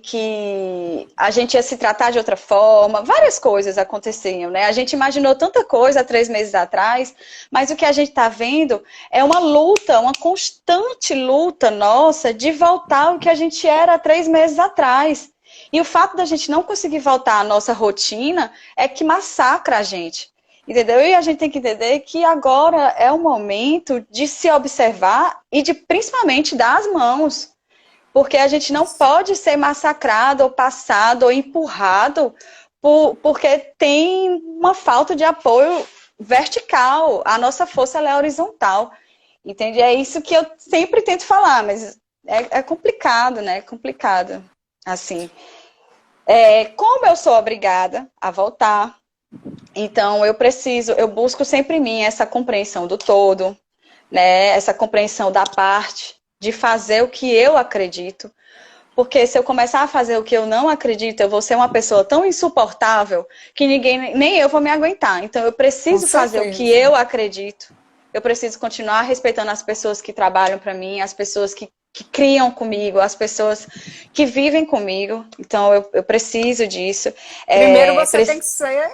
a gente ia se tratar de outra forma, várias coisas aconteciam, né? A gente imaginou tanta coisa há 3 meses atrás, mas o que a gente está vendo é uma luta, uma constante luta nossa de voltar ao que a gente era há 3 meses atrás. E o fato da gente não conseguir voltar à nossa rotina é que massacra a gente. Entendeu? E a gente tem que entender que agora é o momento de se observar e de principalmente dar as mãos. Porque a gente não pode ser massacrado, ou passado, ou empurrado, porque tem uma falta de apoio vertical. A nossa força ela é horizontal. Entende? É isso que eu sempre tento falar, mas é complicado, né? É complicado. Assim. Como eu sou obrigada a voltar, então eu busco sempre em mim essa compreensão do todo, né? Essa compreensão da parte, de fazer o que eu acredito. Porque se eu começar a fazer o que eu não acredito, eu vou ser uma pessoa tão insuportável que ninguém, nem eu vou me aguentar. Então eu preciso fazer o que eu acredito. Eu preciso continuar respeitando as pessoas que trabalham para mim, as pessoas que criam comigo, as pessoas que vivem comigo. Então eu preciso disso. Primeiro você tem que ser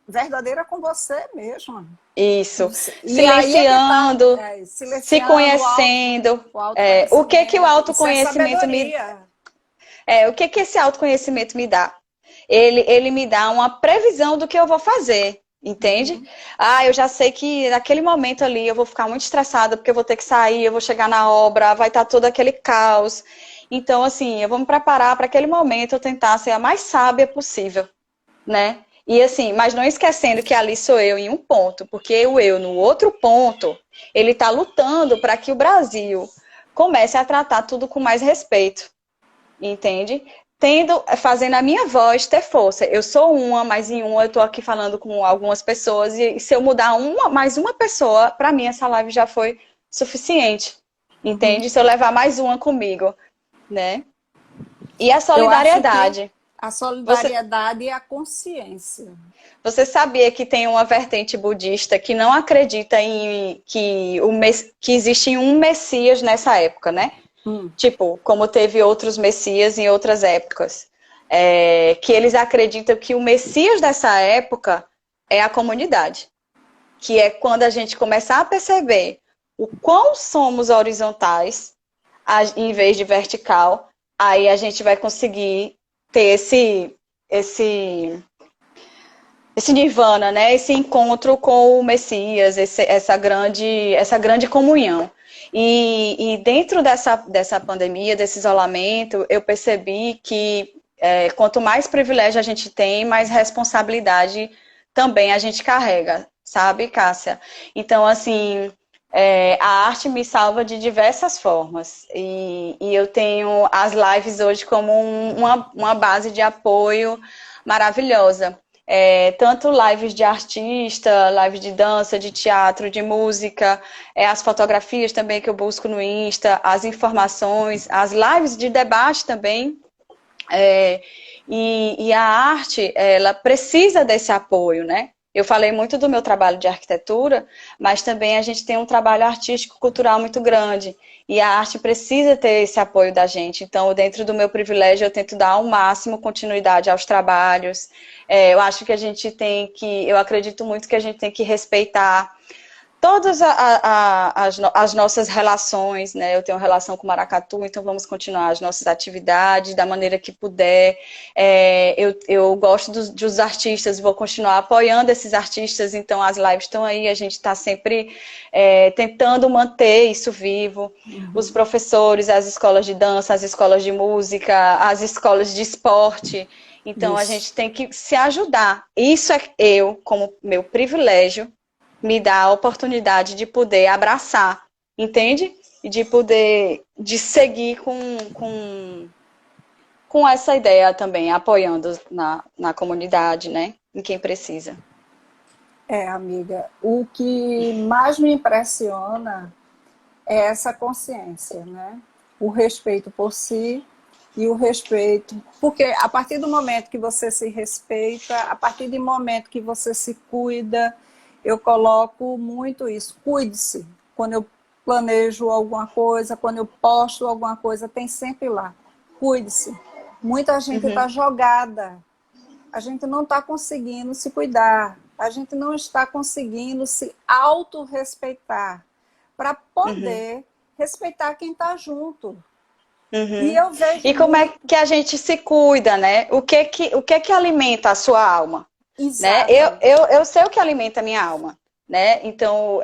verdadeira com você mesma. Isso. E silenciando, silenciando, se conhecendo. O que o autoconhecimento me... o que esse autoconhecimento me dá? Ele me dá uma previsão do que eu vou fazer, entende? Eu já sei que naquele momento ali eu vou ficar muito estressada porque eu vou ter que sair, eu vou chegar na obra, vai estar todo aquele caos. Então, assim, eu vou me preparar para aquele momento eu tentar ser a mais sábia possível, né? E assim, mas não esquecendo que ali sou eu em um ponto, porque o eu no outro ponto, ele está lutando para que o Brasil comece a tratar tudo com mais respeito, entende? Fazendo a minha voz ter força. Eu sou uma, mas em uma eu estou aqui falando com algumas pessoas, e se eu mudar mais uma pessoa, para mim essa live já foi suficiente, entende? Se eu levar mais uma comigo, né? E a solidariedade. A solidariedade e a consciência. Você sabia que tem uma vertente budista que não acredita que existe um Messias nessa época, né? Tipo, como teve outros Messias em outras épocas. Que eles acreditam que o Messias dessa época é a comunidade. Que é quando a gente começar a perceber o quão somos horizontais, em vez de vertical, aí a gente vai conseguir ter esse nirvana, né? Esse encontro com o Messias, essa grande comunhão. E dentro dessa pandemia, desse isolamento, eu percebi que quanto mais privilégio a gente tem, mais responsabilidade também a gente carrega, sabe, Cássia? Então, assim, a arte me salva de diversas formas. E eu tenho as lives hoje como uma base de apoio maravilhosa. Tanto lives de artista, lives de dança, de teatro, de música, as fotografias também que eu busco no Insta, as informações, as lives de debate também. E a arte, ela precisa desse apoio, né? Eu falei muito do meu trabalho de arquitetura, mas também a gente tem um trabalho artístico-cultural muito grande. E a arte precisa ter esse apoio da gente. Então, dentro do meu privilégio, eu tento dar ao máximo continuidade aos trabalhos. Eu acho que a gente tem que... Eu acredito muito que a gente tem que respeitar todas as nossas relações, né? Eu tenho relação com Maracatu, então vamos continuar as nossas atividades da maneira que puder. Eu gosto dos artistas, vou continuar apoiando esses artistas, então as lives estão aí, a gente está sempre tentando manter isso vivo. Os professores, as escolas de dança, as escolas de música, as escolas de esporte. Então a gente tem que se ajudar. Isso é eu, como meu privilégio, me dá a oportunidade de poder abraçar, entende? E de seguir com essa ideia também, apoiando na comunidade, né? Em quem precisa. Amiga, o que mais me impressiona é essa consciência, né? O respeito por si e o respeito, porque a partir do momento que você se respeita, a partir do momento que você se cuida, eu coloco muito isso, cuide-se. Quando eu planejo alguma coisa, quando eu posto alguma coisa, tem sempre lá, cuide-se. Muita gente está jogada, a gente não está conseguindo se cuidar, a gente não está conseguindo se autorrespeitar para poder respeitar quem está junto. E eu vejo E como é que a gente se cuida, né? O que que alimenta a sua alma? Né? Eu sei o que alimenta a minha alma, né? Então,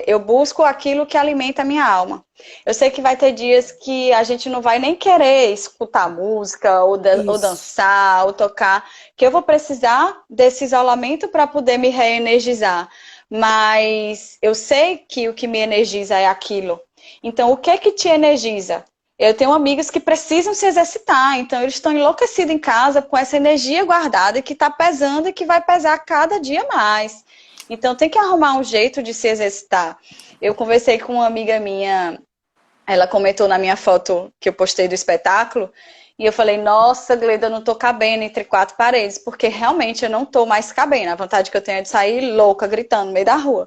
eu busco aquilo que alimenta a minha alma. Eu sei que vai ter dias que a gente não vai nem querer escutar música, ou dançar, ou tocar, que eu vou precisar desse isolamento para poder me reenergizar. Mas eu sei que o que me energiza é aquilo. Então, o que te energiza? Eu tenho amigos que precisam se exercitar, então eles estão enlouquecidos em casa com essa energia guardada que está pesando e que vai pesar cada dia mais. Então tem que arrumar um jeito de se exercitar. Eu conversei com uma amiga minha, ela comentou na minha foto que eu postei do espetáculo, e eu falei, nossa, Gleda, eu não tô cabendo entre quatro paredes, porque realmente eu não tô mais cabendo. A vontade que eu tenho é de sair louca, gritando no meio da rua.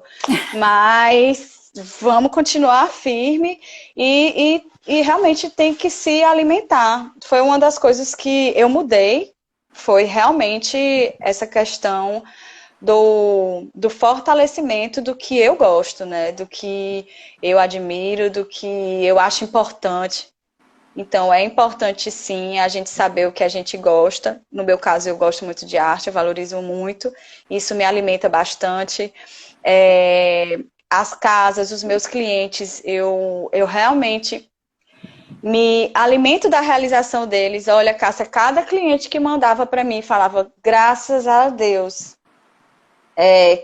Mas vamos continuar firme e realmente tem que se alimentar. Foi uma das coisas que eu mudei, foi realmente essa questão do fortalecimento do que eu gosto, né? Do que eu admiro, do que eu acho importante. Então, é importante, sim, a gente saber o que a gente gosta. No meu caso, eu gosto muito de arte, eu valorizo muito. Isso me alimenta bastante. As casas, os meus clientes, eu realmente me alimento da realização deles. Olha, Cássia, cada cliente que mandava para mim falava, graças a Deus,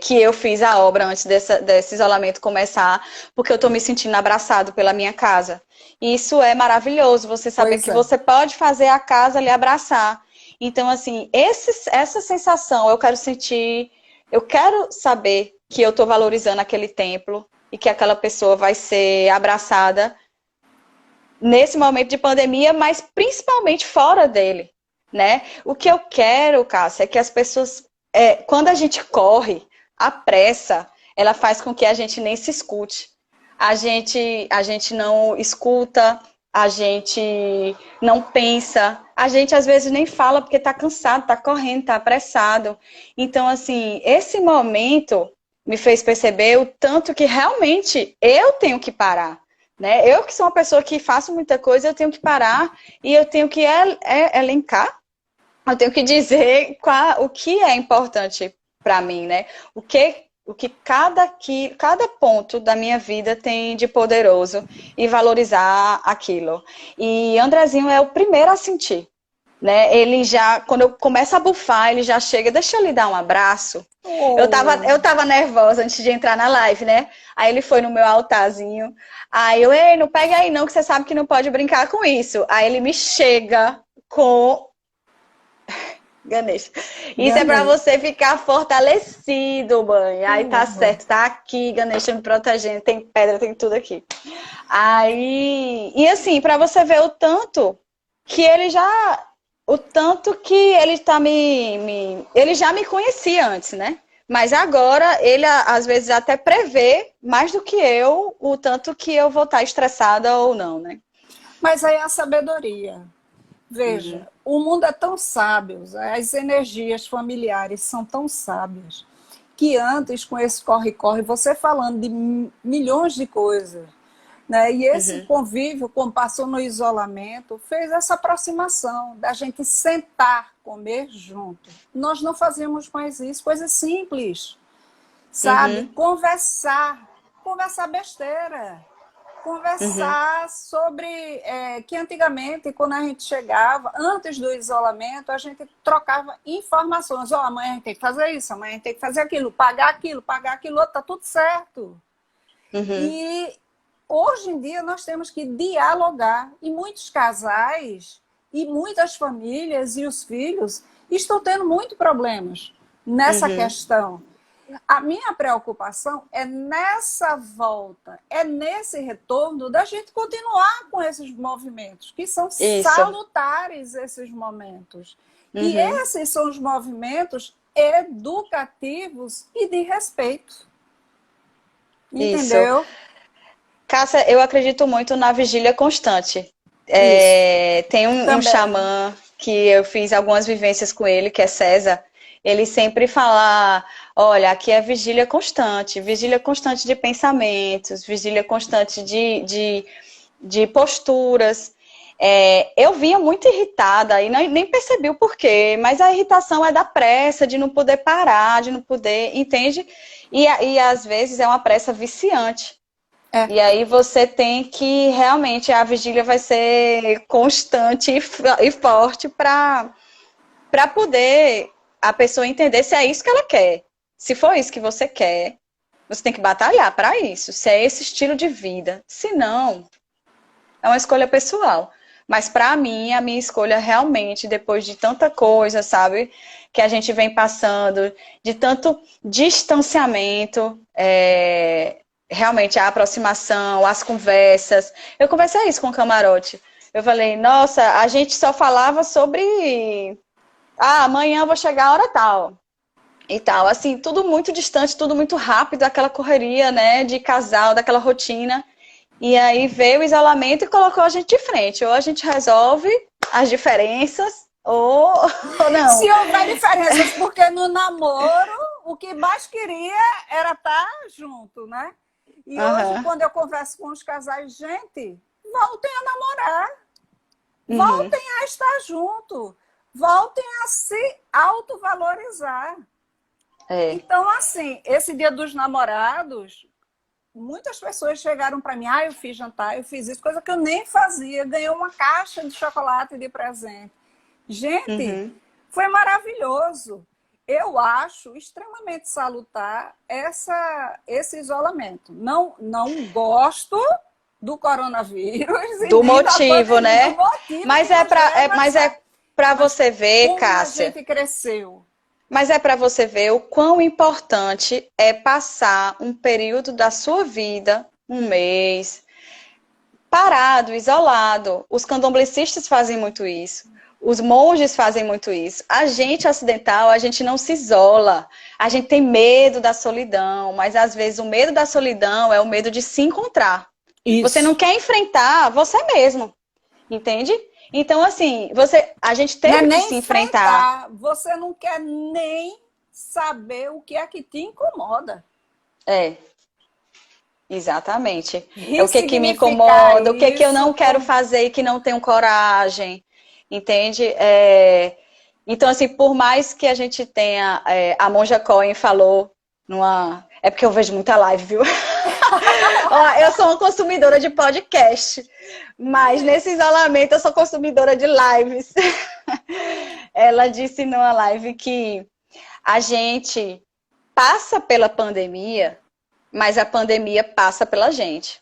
que eu fiz a obra antes desse isolamento começar, porque eu estou me sentindo abraçado pela minha casa. E isso é maravilhoso, você saber que você pode fazer a casa lhe abraçar. Então, assim, essa sensação eu quero sentir, eu quero saber que eu estou valorizando aquele templo e que aquela pessoa vai ser abraçada nesse momento de pandemia, mas principalmente fora dele, né? O que eu quero, Cássia, é que as pessoas, quando a gente corre, a pressa, ela faz com que a gente nem se escute. A gente não escuta, a gente não pensa, a gente às vezes nem fala porque tá cansado, tá correndo, tá apressado. Então, assim, esse momento me fez perceber o tanto que realmente eu tenho que parar. Né? Eu que sou uma pessoa que faço muita coisa, eu tenho que parar e eu tenho que elencar, eu tenho que dizer o que é importante para mim, né? O que cada ponto da minha vida tem de poderoso e valorizar aquilo. E Andrezinho é o primeiro a sentir. Né? Ele já, quando eu começo a bufar, ele já chega, deixa eu lhe dar um abraço. Eu tava nervosa antes de entrar na live, né? Aí ele foi no meu altarzinho. Aí eu, ei, não pega aí não, que você sabe que não pode brincar com isso. Aí ele me chega com Ganesha. Isso é pra você ficar fortalecido, mãe. Aí tá certo, tá aqui, Ganesha me protegendo, tem pedra, tem tudo aqui. Aí, e assim, pra você ver o tanto que ele já ele já me conhecia antes, né? Mas agora ele às vezes até prevê mais do que eu o tanto que eu vou estar estressada ou não, né? Mas aí é a sabedoria. Veja, o mundo é tão sábio, as energias familiares são tão sábias, que antes, com esse corre-corre, você falando de milhões de coisas, né? E esse convívio, como passou no isolamento, fez essa aproximação da gente sentar, comer junto. Nós não fazíamos mais isso, coisas simples, sabe? Conversar besteira. Conversar sobre que antigamente, quando a gente chegava, antes do isolamento, a gente trocava informações. Ó, amanhã a gente tem que fazer isso, amanhã a gente tem que fazer aquilo, pagar aquilo outro, tá tudo certo. E hoje em dia nós temos que dialogar. E muitos casais e muitas famílias e os filhos estão tendo muitos problemas nessa questão. A minha preocupação é nessa volta, é nesse retorno da gente continuar com esses movimentos, que são salutares esses momentos. E esses são os movimentos educativos e de respeito. Entendeu? Cássia, eu acredito muito na vigília constante. Tem um xamã que eu fiz algumas vivências com ele, que é César. Ele sempre fala, olha, aqui é vigília constante de pensamentos, vigília constante de posturas. Eu vinha muito irritada e nem percebi o porquê, mas a irritação é da pressa, de não poder parar, de não poder, entende? E às vezes é uma pressa viciante. E aí você tem que, realmente, a vigília vai ser constante e forte para poder a pessoa entender se é isso que ela quer. Se for isso que você quer, você tem que batalhar para isso. Se é esse estilo de vida. Se não, é uma escolha pessoal. Mas para mim, a minha escolha realmente, depois de tanta coisa, sabe, que a gente vem passando, de tanto distanciamento, realmente a aproximação, as conversas. Eu conversei isso com o Camarote. Eu falei, nossa, a gente só falava sobre... amanhã eu vou chegar a hora tal. E tal, assim, tudo muito distante, tudo muito rápido, aquela correria, né, de casal, daquela rotina. E aí veio o isolamento e colocou a gente de frente. Ou a gente resolve as diferenças, ou não. Se houver diferenças, porque no namoro, o que mais queria era estar junto, né? E hoje, quando eu converso com os casais, gente, voltem a namorar. Voltem a estar junto. Voltem a se autovalorizar. Então, assim, esse Dia dos Namorados, muitas pessoas chegaram para mim, eu fiz jantar, eu fiz isso, coisa que eu nem fazia, ganhei uma caixa de chocolate de presente. Gente, foi maravilhoso. Eu acho extremamente salutar esse isolamento. Não gosto do coronavírus. Do motivo, né? Do motivo, mas é para você ver, Cássia. A gente cresceu. Mas é para você ver o quão importante é passar um período da sua vida, um mês, parado, isolado. Os candomblecistas fazem muito isso. Os monges fazem muito isso. A gente ocidental, a gente não se isola. A gente tem medo da solidão, mas às vezes o medo da solidão é o medo de se encontrar. Isso. Você não quer enfrentar você mesmo, entende? Então, assim, a gente tem que se enfrentar. Você não quer nem saber o que é que te incomoda. Exatamente. O que me incomoda, o que eu não quero fazer e que não tenho coragem. Entende? Então, assim, por mais que a gente tenha... a Monja Coen falou numa... É porque eu vejo muita live, viu? Eu sou uma consumidora de podcast, mas nesse isolamento eu sou consumidora de lives. Ela disse numa live que a gente passa pela pandemia, mas a pandemia passa pela gente.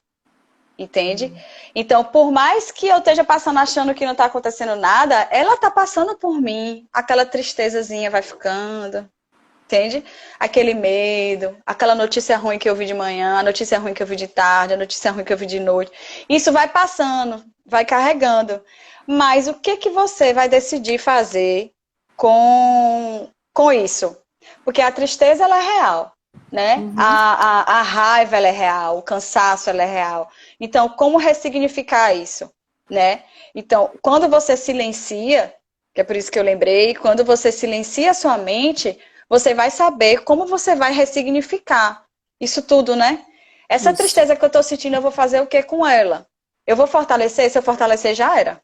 Entende? Então, por mais que eu esteja passando achando que não está acontecendo nada, ela está passando por mim. Aquela tristezazinha vai ficando. Entende? Aquele medo, aquela notícia ruim que eu vi de manhã, a notícia ruim que eu vi de tarde, a notícia ruim que eu vi de noite. Isso vai passando, vai carregando. Mas o que você vai decidir fazer com isso? Porque a tristeza, ela é real, né? A raiva, ela é real, o cansaço, ela é real. Então, como ressignificar isso, né? Então, quando você silencia, que é por isso que eu lembrei, quando você silencia a sua mente... você vai saber como você vai ressignificar isso tudo, né? Essa Isso. tristeza que eu tô sentindo, eu vou fazer o que com ela? Eu vou fortalecer? Se eu fortalecer, já era.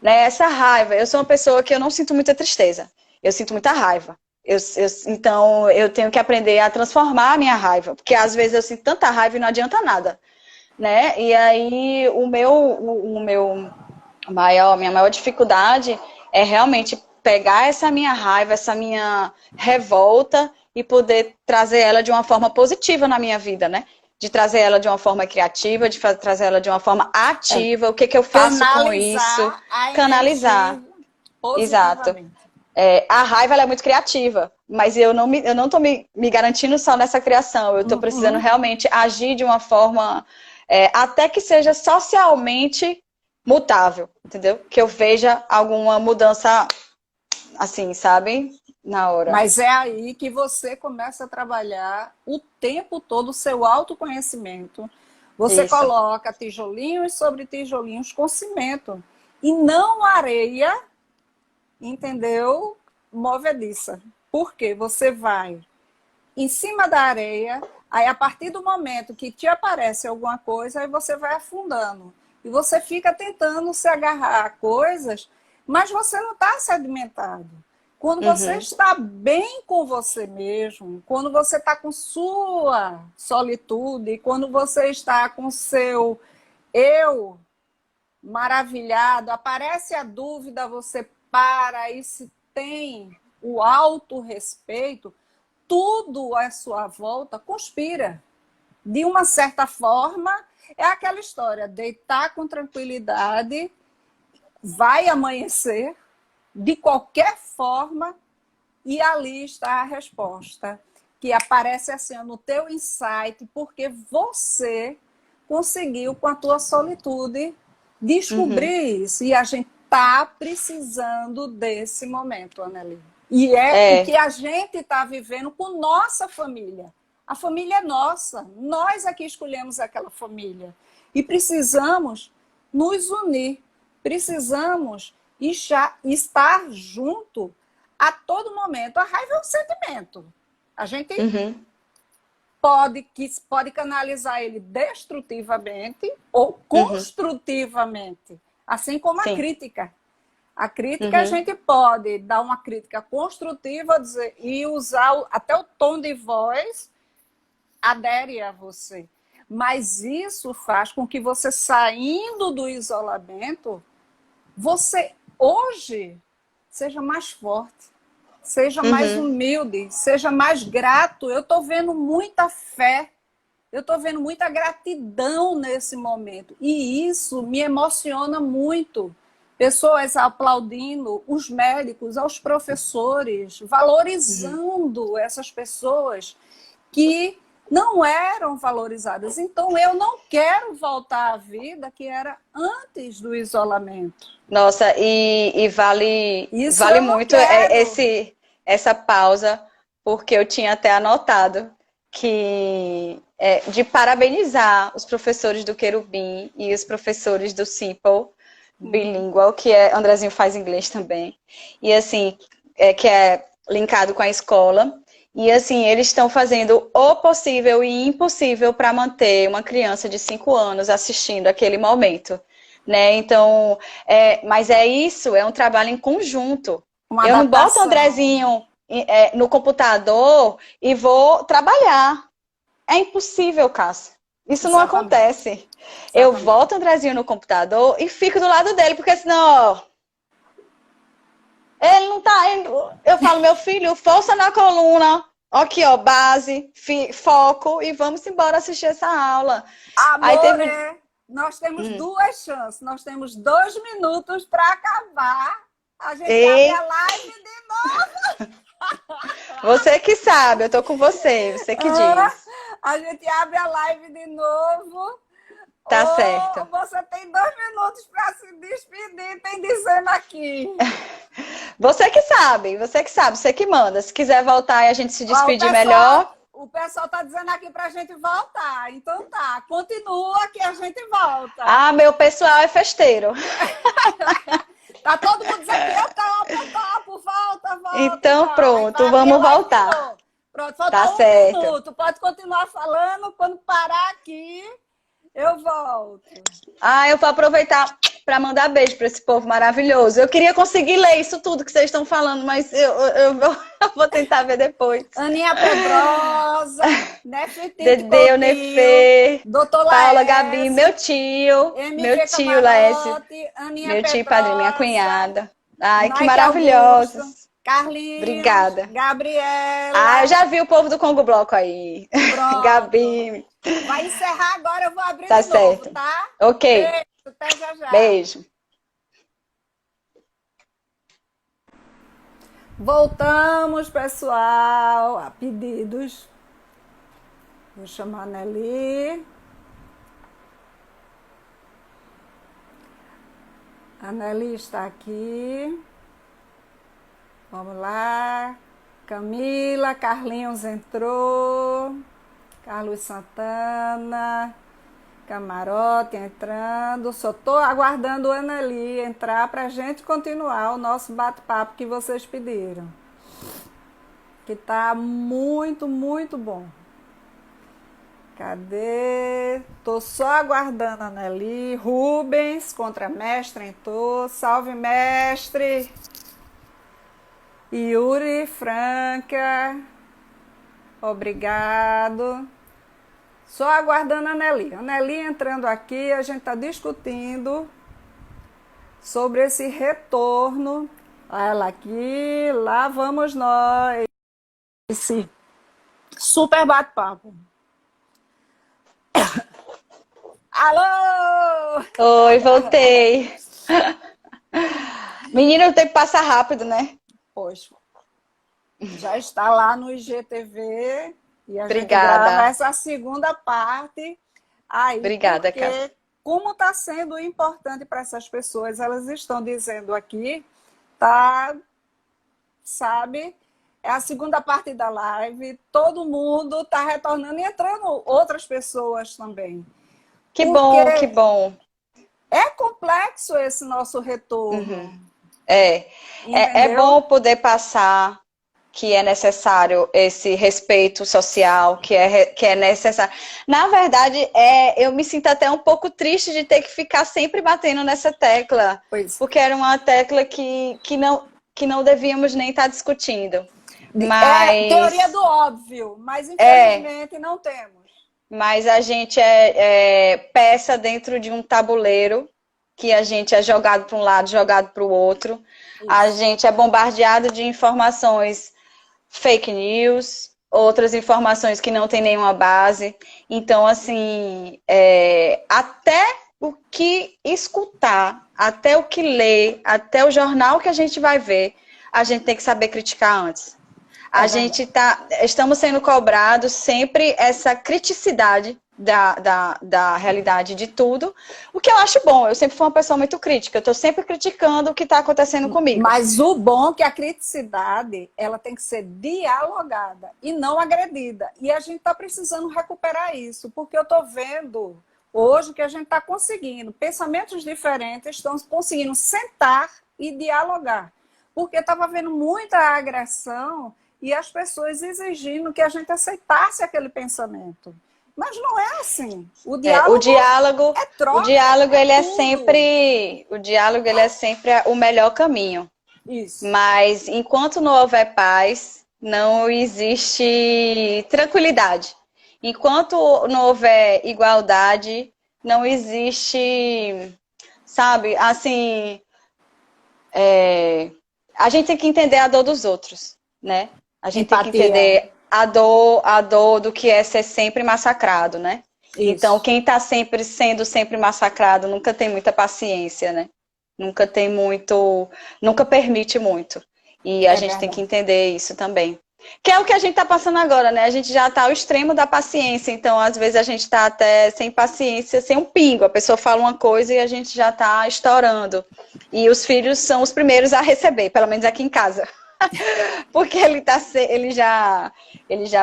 Né? Essa raiva, eu sou uma pessoa que eu não sinto muita tristeza, eu sinto muita raiva. Então, eu tenho que aprender a transformar a minha raiva, porque às vezes eu sinto tanta raiva e não adianta nada, né? E aí, minha maior dificuldade é realmente pegar essa minha raiva, essa minha revolta e poder trazer ela de uma forma positiva na minha vida, né? De trazer ela de uma forma criativa, de trazer ela de uma forma ativa. O que que eu faço com isso? Canalizar a Canalizar. energia Exato. positivamente. A raiva ela é muito criativa, mas eu não tô me garantindo só nessa criação. Eu estou precisando realmente agir de uma forma até que seja socialmente mutável, entendeu? Que eu veja alguma mudança assim, sabe? Na hora. Mas é aí que você começa a trabalhar o tempo todo o seu autoconhecimento. Você Isso. coloca tijolinhos sobre tijolinhos com cimento e não areia, entendeu? Movediça. Porque você vai em cima da areia, aí a partir do momento que te aparece alguma coisa, aí você vai afundando. E você fica tentando se agarrar a coisas, mas você não está sedimentado. Quando você está bem com você mesmo, quando você está com sua solitude, quando você está com seu eu maravilhado, aparece a dúvida, você para e se tem o autorrespeito, tudo à sua volta conspira. De uma certa forma, é aquela história, deitar com tranquilidade, vai amanhecer, de qualquer forma, e ali está a resposta, que aparece assim no teu insight, porque você conseguiu, com a tua solitude, descobrir isso. E a gente está precisando desse momento, Anneli. E é o que a gente está vivendo com nossa família. A família é nossa. Nós aqui escolhemos aquela família. E precisamos nos unir. Precisamos estar junto a todo momento. A raiva é um sentimento. A gente pode canalizar ele destrutivamente ou construtivamente. Assim como a crítica. A crítica, a gente pode dar uma crítica construtiva e usar até o tom de voz adere a você. Mas isso faz com que você, saindo do isolamento, você hoje seja mais forte, seja mais humilde, seja mais grato. Eu estou vendo muita fé, eu estou vendo muita gratidão nesse momento. E isso me emociona muito. Pessoas aplaudindo, os médicos, os professores, valorizando essas pessoas que não eram valorizadas. Então, eu não quero voltar à vida que era antes do isolamento. Nossa, e vale muito essa pausa, porque eu tinha até anotado que de parabenizar os professores do Querubim e os professores do Simple Bilingual, que Andrezinho faz inglês também, e assim, que é linkado com a escola. E assim, eles estão fazendo o possível e impossível para manter uma criança de 5 anos assistindo aquele momento, né? Então, mas isso, é um trabalho em conjunto. Eu não boto o Andrezinho no computador e vou trabalhar. É impossível, Cássia. Isso não acontece. Exatamente. Eu boto o Andrezinho no computador e fico do lado dele, porque senão... Ele não tá indo. Eu falo, meu filho, força na coluna. Aqui, ó, base, foco e vamos embora assistir essa aula. Amor, nós temos duas chances. Nós temos 2 minutos para acabar. A gente abre a live de novo. Você que sabe, eu tô com você que diz. A gente abre a live de novo. Tá certo. Você tem 2 minutos para se despedir, tem dizendo aqui. Você que sabe, você que manda. Se quiser voltar e a gente se despedir melhor. O pessoal tá dizendo aqui pra gente voltar. Então tá, continua que a gente volta. Ah, meu pessoal é festeiro. Tá todo mundo dizendo que eu topo, volta. Então, então. pronto, Vai abrir a vamos live de voltar. novo. Pronto, falta Tá um certo. minuto. Pode continuar falando. Quando parar aqui, eu volto. Eu vou aproveitar para mandar beijo para esse povo maravilhoso. Eu queria conseguir ler isso tudo que vocês estão falando, mas eu vou tentar ver depois. Aninha Pedrosa, Nefertiti Dedeu, Coutinho, Nefer, Doutor Paula, Gabi, Laércio, meu MV tio Laércio, Camarote, Aninha meu tio e padrinho, minha Pedrosa, cunhada. Ai, que Nike Augusto, maravilhosos. Carlinhos, Obrigada. Eu Gabriela. já vi o povo do Congo Bloco aí. Pronto. Gabi, Vai encerrar agora, eu vou abrir tá de novo, certo. tá? Ok, Beijo, até já já. beijo. Voltamos, pessoal, a pedidos. Vou chamar a Nelly. A Nelly está aqui. Vamos lá. Camila, Carlinhos entrou. Carlos Santana. Camarote entrando. Só estou aguardando a Nelly entrar para a gente continuar o nosso bate-papo que vocês pediram. Que está muito, muito bom. Cadê? Tô só aguardando a Nelly. Rubens, contramestre, entrou. Salve, mestre. Yuri, Franca. Obrigado. Só aguardando a Nelly. A Nelly entrando aqui, a gente está discutindo sobre esse retorno. Ela aqui, lá vamos nós. Esse super bate-papo. Alô! Oi, voltei. Menina, o tempo passa rápido, né? Poxa, já está lá no IGTV e a gente Obrigada. grava essa segunda parte aí. Obrigada, porque Cá. como está sendo importante para essas pessoas, elas estão dizendo aqui, tá, sabe? É a segunda parte da live, todo mundo está retornando e entrando outras pessoas também. Que bom, que bom. É complexo esse nosso retorno. Uhum. É bom poder passar que é necessário esse respeito social, que é necessário. Na verdade, eu me sinto até um pouco triste de ter que ficar sempre batendo nessa tecla, porque era uma tecla que não devíamos nem estar discutindo. É teoria do óbvio, mas infelizmente não temos. Mas a gente é peça dentro de um tabuleiro, que a gente é jogado para um lado, jogado para o outro. Isso. A gente é bombardeado de informações fake news, outras informações que não tem nenhuma base. Então, assim, até o que escutar, até o que ler, até o jornal que a gente vai ver, a gente tem que saber criticar antes. Estamos sendo cobrados sempre essa criticidade da realidade de tudo, o que eu acho bom. Eu sempre fui uma pessoa muito crítica, eu estou sempre criticando o que está acontecendo comigo. Mas o bom é que a criticidade, ela tem que ser dialogada e não agredida. E a gente está precisando recuperar isso, porque eu estou vendo hoje que a gente está conseguindo, pensamentos diferentes estão conseguindo sentar e dialogar. Porque estava havendo muita agressão e as pessoas exigindo que a gente aceitasse aquele pensamento. Mas não é assim. O diálogo é troca. O diálogo ele é sempre o melhor caminho. Isso. Mas enquanto não houver paz, não existe tranquilidade. Enquanto não houver igualdade, não existe, sabe, assim, a gente tem que entender a dor dos outros, né? A gente tem que entender a dor do que é ser sempre massacrado, né? Isso. Então, quem está sendo sempre massacrado nunca tem muita paciência, né? Nunca permite muito. E a gente verdade. Tem que entender isso também. Que é o que a gente está passando agora, né? A gente já está ao extremo da paciência, então às vezes a gente está até sem paciência, sem um pingo. A pessoa fala uma coisa e a gente já está estourando. E os filhos são os primeiros a receber, pelo menos aqui em casa. Porque ele já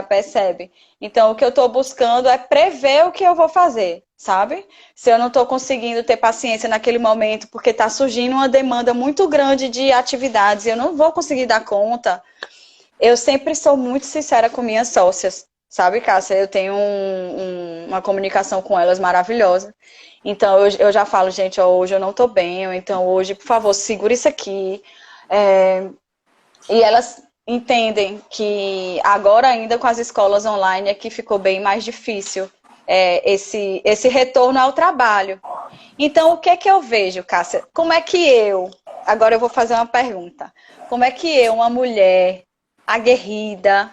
percebe. Então, o que eu estou buscando é prever o que eu vou fazer. sabe? Se eu não estou conseguindo ter paciência naquele momento, porque está surgindo uma demanda muito grande de atividades, eu não vou conseguir dar conta. Eu sempre sou muito sincera com minhas sócias, sabe, Cássia? Eu tenho uma comunicação com elas maravilhosa. Então, eu já falo, gente, ó, hoje eu não tô bem, ou então hoje, por favor, segura isso aqui. E elas entendem que agora ainda com as escolas online aqui ficou bem mais difícil esse retorno ao trabalho. Então, o que é que eu vejo, Cássia? Como é que agora eu vou fazer uma pergunta. Como é que uma mulher aguerrida,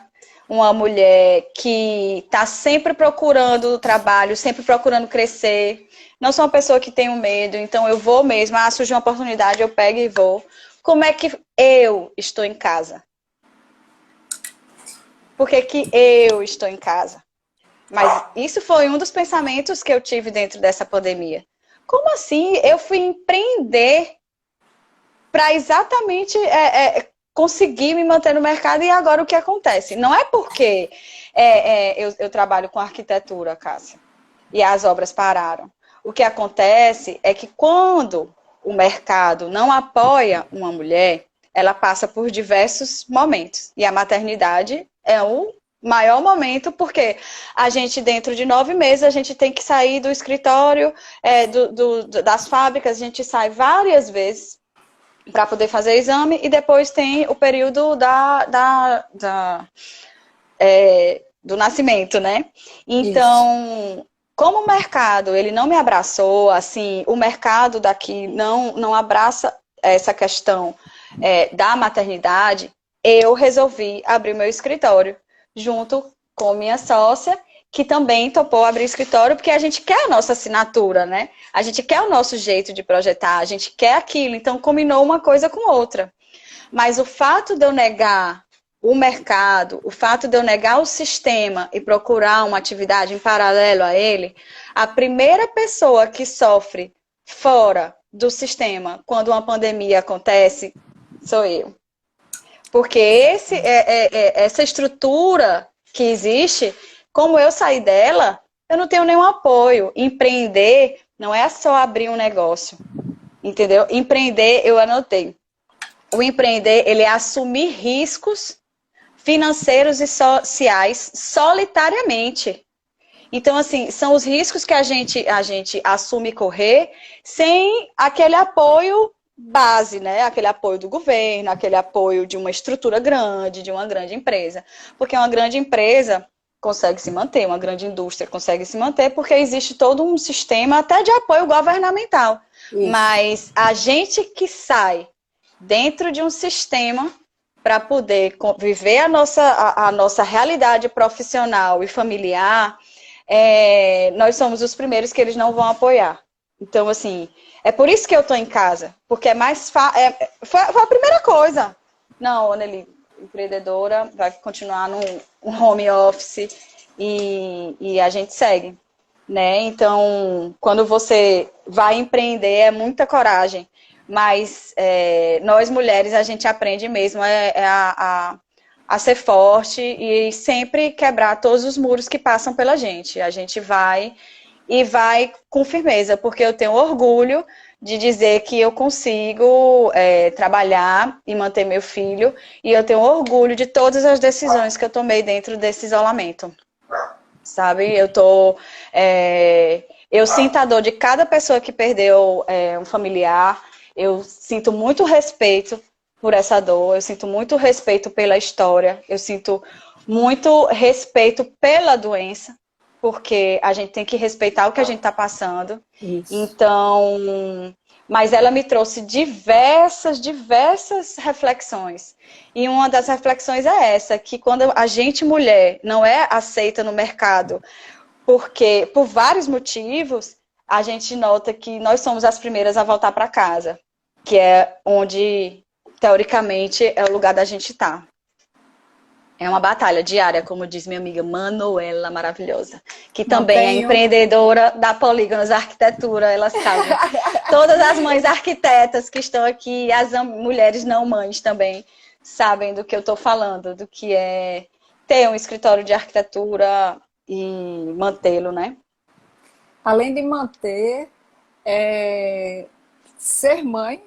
uma mulher que está sempre procurando trabalho, sempre procurando crescer, não sou uma pessoa que tenho medo, então eu vou mesmo, surge uma oportunidade, eu pego e vou. Como é que eu estou em casa? Por que que eu estou em casa? Mas isso foi um dos pensamentos que eu tive dentro dessa pandemia. Como assim? Eu fui empreender para exatamente conseguir me manter no mercado e agora o que acontece? Não é porque eu trabalho com arquitetura, Cássia, e as obras pararam. O que acontece é que quando o mercado não apoia uma mulher, ela passa por diversos momentos. E a maternidade é o maior momento, porque a gente, dentro de 9 meses, a gente tem que sair do escritório, das fábricas, a gente sai várias vezes para poder fazer exame, e depois tem o período do nascimento, né? Então, isso. Como o mercado ele não me abraçou, assim, o mercado daqui não abraça essa questão da maternidade, eu resolvi abrir meu escritório junto com minha sócia, que também topou abrir escritório, porque a gente quer a nossa assinatura, né? A gente quer o nosso jeito de projetar, a gente quer aquilo, então combinou uma coisa com outra. Mas o fato de eu negar o mercado, o fato de eu negar o sistema e procurar uma atividade em paralelo a ele, a primeira pessoa que sofre fora do sistema quando uma pandemia acontece sou eu. Porque essa estrutura que existe, como eu saí dela, eu não tenho nenhum apoio. Empreender não é só abrir um negócio, entendeu? Empreender, eu anotei. O empreender, ele é assumir riscos financeiros e sociais solitariamente. Então, assim, são os riscos que a gente assume correr sem aquele apoio base, né? Aquele apoio do governo, aquele apoio de uma estrutura grande, de uma grande empresa. Porque uma grande empresa consegue se manter, uma grande indústria consegue se manter, porque existe todo um sistema até de apoio governamental. Isso. Mas a gente que sai dentro de um sistema para poder viver a nossa realidade profissional e familiar, nós somos os primeiros que eles não vão apoiar. Então, assim, é por isso que eu estou em casa, porque é mais fácil. Foi a primeira coisa. Não, Anneli, empreendedora, vai continuar no home office e a gente segue, né? Então, quando você vai empreender, é muita coragem. Mas nós mulheres, a gente aprende mesmo a ser forte e sempre quebrar todos os muros que passam pela gente. A gente vai e vai com firmeza, porque eu tenho orgulho de dizer que eu consigo trabalhar e manter meu filho, e eu tenho orgulho de todas as decisões que eu tomei dentro desse isolamento. Sabe? Eu sinto a dor de cada pessoa que perdeu um familiar. Eu sinto muito respeito por essa dor, eu sinto muito respeito pela história, eu sinto muito respeito pela doença, porque a gente tem que respeitar o que a gente está passando. Isso. Então, mas ela me trouxe diversas reflexões. E uma das reflexões é essa, que quando a gente, mulher, não é aceita no mercado, porque por vários motivos, a gente nota que nós somos as primeiras a voltar para casa, que é onde, teoricamente, é o lugar da gente estar. É uma batalha diária, como diz minha amiga Manuela, maravilhosa, que também é empreendedora da Polígonos Arquitetura, ela sabe. Todas as mães arquitetas que estão aqui, as mulheres não mães também, sabem do que eu estou falando, do que é ter um escritório de arquitetura e mantê-lo, né? além de manter, ser mãe,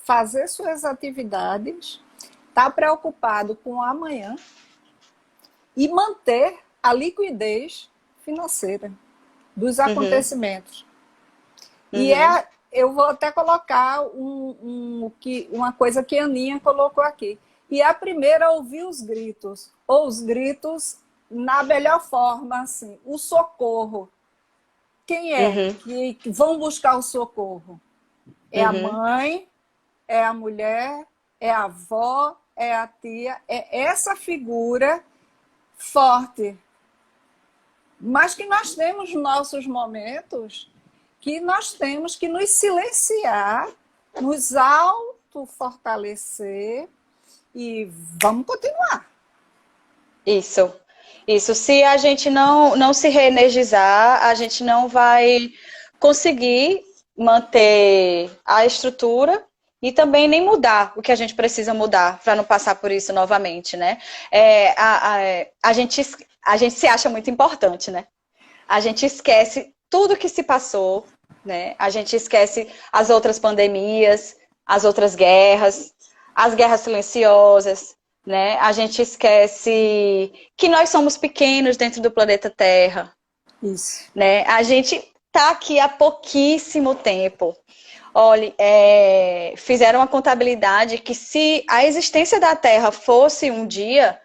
fazer suas atividades, estar preocupado com o amanhã e manter a liquidez financeira dos acontecimentos. E eu vou até colocar uma coisa que a Aninha colocou aqui. E a primeira, ouvir os gritos. Ou os gritos na melhor forma, assim, o socorro. Quem é que vão buscar o socorro? É a mãe, é a mulher, é a avó, é a tia, é essa figura forte. Mas que nós temos nossos momentos que nós temos que nos silenciar, nos auto-fortalecer e vamos continuar. Isso. Se a gente não se reenergizar, a gente não vai conseguir manter a estrutura e também nem mudar o que a gente precisa mudar para não passar por isso novamente, né? A gente se acha muito importante, né? A gente esquece tudo que se passou, né? A gente esquece as outras pandemias, as outras guerras, as guerras silenciosas, né? A gente esquece que nós somos pequenos dentro do planeta Terra. Isso. Né? A gente está aqui há pouquíssimo tempo. Olha, fizeram uma contabilidade que se a existência da Terra fosse um dia,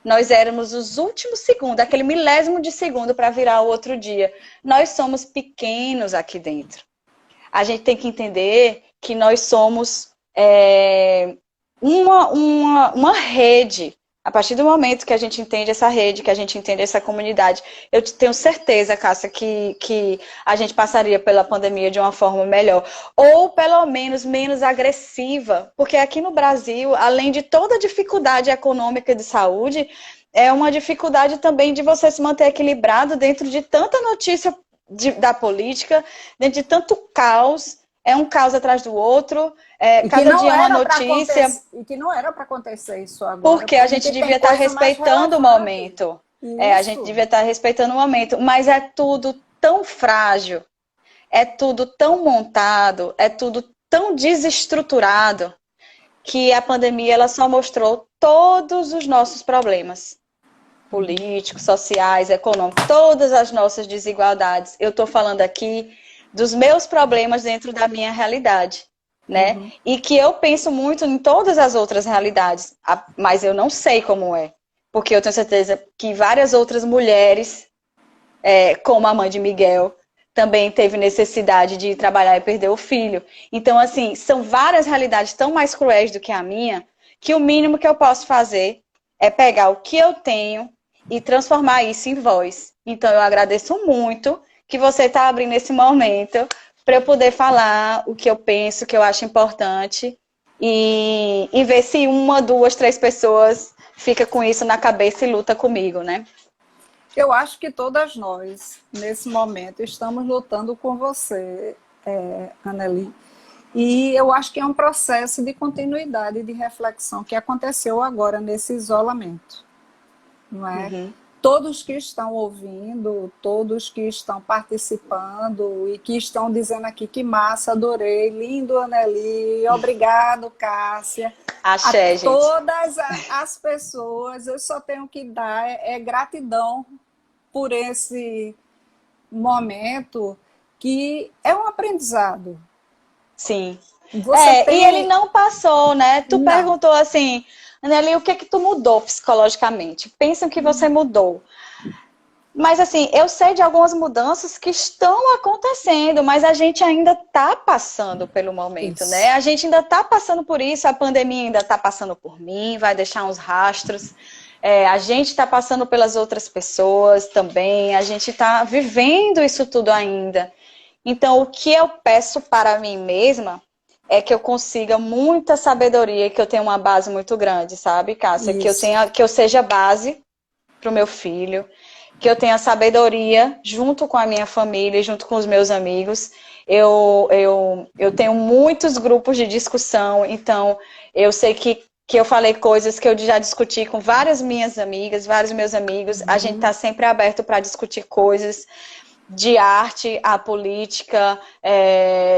nós éramos os últimos segundos, aquele milésimo de segundo para virar o outro dia. Nós somos pequenos aqui dentro. A gente tem que entender que nós somos uma rede. A partir do momento que a gente entende essa rede, que a gente entende essa comunidade, eu tenho certeza, Cássia, que a gente passaria pela pandemia de uma forma melhor. Ou, pelo menos agressiva. Porque aqui no Brasil, além de toda a dificuldade econômica de saúde, é uma dificuldade também de você se manter equilibrado dentro de tanta notícia da política, dentro de tanto caos. É um caos atrás do outro, cada dia uma notícia. E que não era para acontecer isso agora. Porque a gente devia estar respeitando o momento. A gente devia estar respeitando o momento. Mas é tudo tão frágil, é tudo tão montado, é tudo tão desestruturado, que a pandemia ela só mostrou todos os nossos problemas. Políticos, sociais, econômicos, todas as nossas desigualdades. Eu estou falando aqui dos meus problemas dentro da minha realidade, né? E que eu penso muito em todas as outras realidades, mas eu não sei como é. Porque eu tenho certeza que várias outras mulheres, como a mãe de Miguel, também teve necessidade de trabalhar e perder o filho. Então, assim, são várias realidades tão mais cruéis do que a minha, que o mínimo que eu posso fazer é pegar o que eu tenho e transformar isso em voz. Então, eu agradeço muito que você está abrindo esse momento para eu poder falar o que eu penso, o que eu acho importante e ver se uma, duas, três pessoas fica com isso na cabeça e luta comigo, né? Eu acho que todas nós, nesse momento, estamos lutando com você, Anneli. E eu acho que é um processo de continuidade, de reflexão que aconteceu agora nesse isolamento, não é? Todos que estão ouvindo, todos que estão participando e que estão dizendo aqui que massa, adorei, lindo, Anneli, obrigado, Cássia. Axé, gente. Todas as pessoas, eu só tenho que dar gratidão por esse momento que é um aprendizado. Sim. E ele não passou, né? Tu perguntou assim, Anneli, o que que tu mudou psicologicamente? Pensam que você mudou. Mas assim, eu sei de algumas mudanças que estão acontecendo, mas a gente ainda está passando pelo momento, né? A gente ainda está passando por isso, a pandemia ainda está passando por mim, vai deixar uns rastros. A gente está passando pelas outras pessoas também, a gente está vivendo isso tudo ainda. Então, o que eu peço para mim mesma é que eu consiga muita sabedoria, que eu tenha uma base muito grande, sabe, Cássia? Que eu seja base para o meu filho, que eu tenha sabedoria junto com a minha família, junto com os meus amigos. Eu tenho muitos grupos de discussão, então eu sei que eu falei coisas que eu já discuti com várias minhas amigas, vários meus amigos. A gente está sempre aberto para discutir coisas. de arte à política,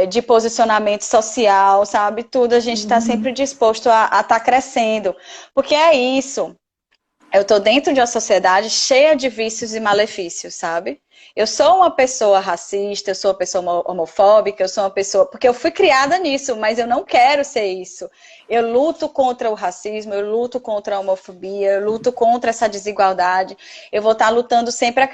de posicionamento social, sabe? Tudo a gente está sempre disposto a estar crescendo. Porque é isso. Eu estou dentro de uma sociedade cheia de vícios e malefícios, sabe? Eu sou uma pessoa racista, eu sou uma pessoa homofóbica, eu sou uma pessoa... Porque eu fui criada nisso, mas eu não quero ser isso. Eu luto contra o racismo, eu luto contra a homofobia, eu luto contra essa desigualdade. Eu vou estar lutando sempre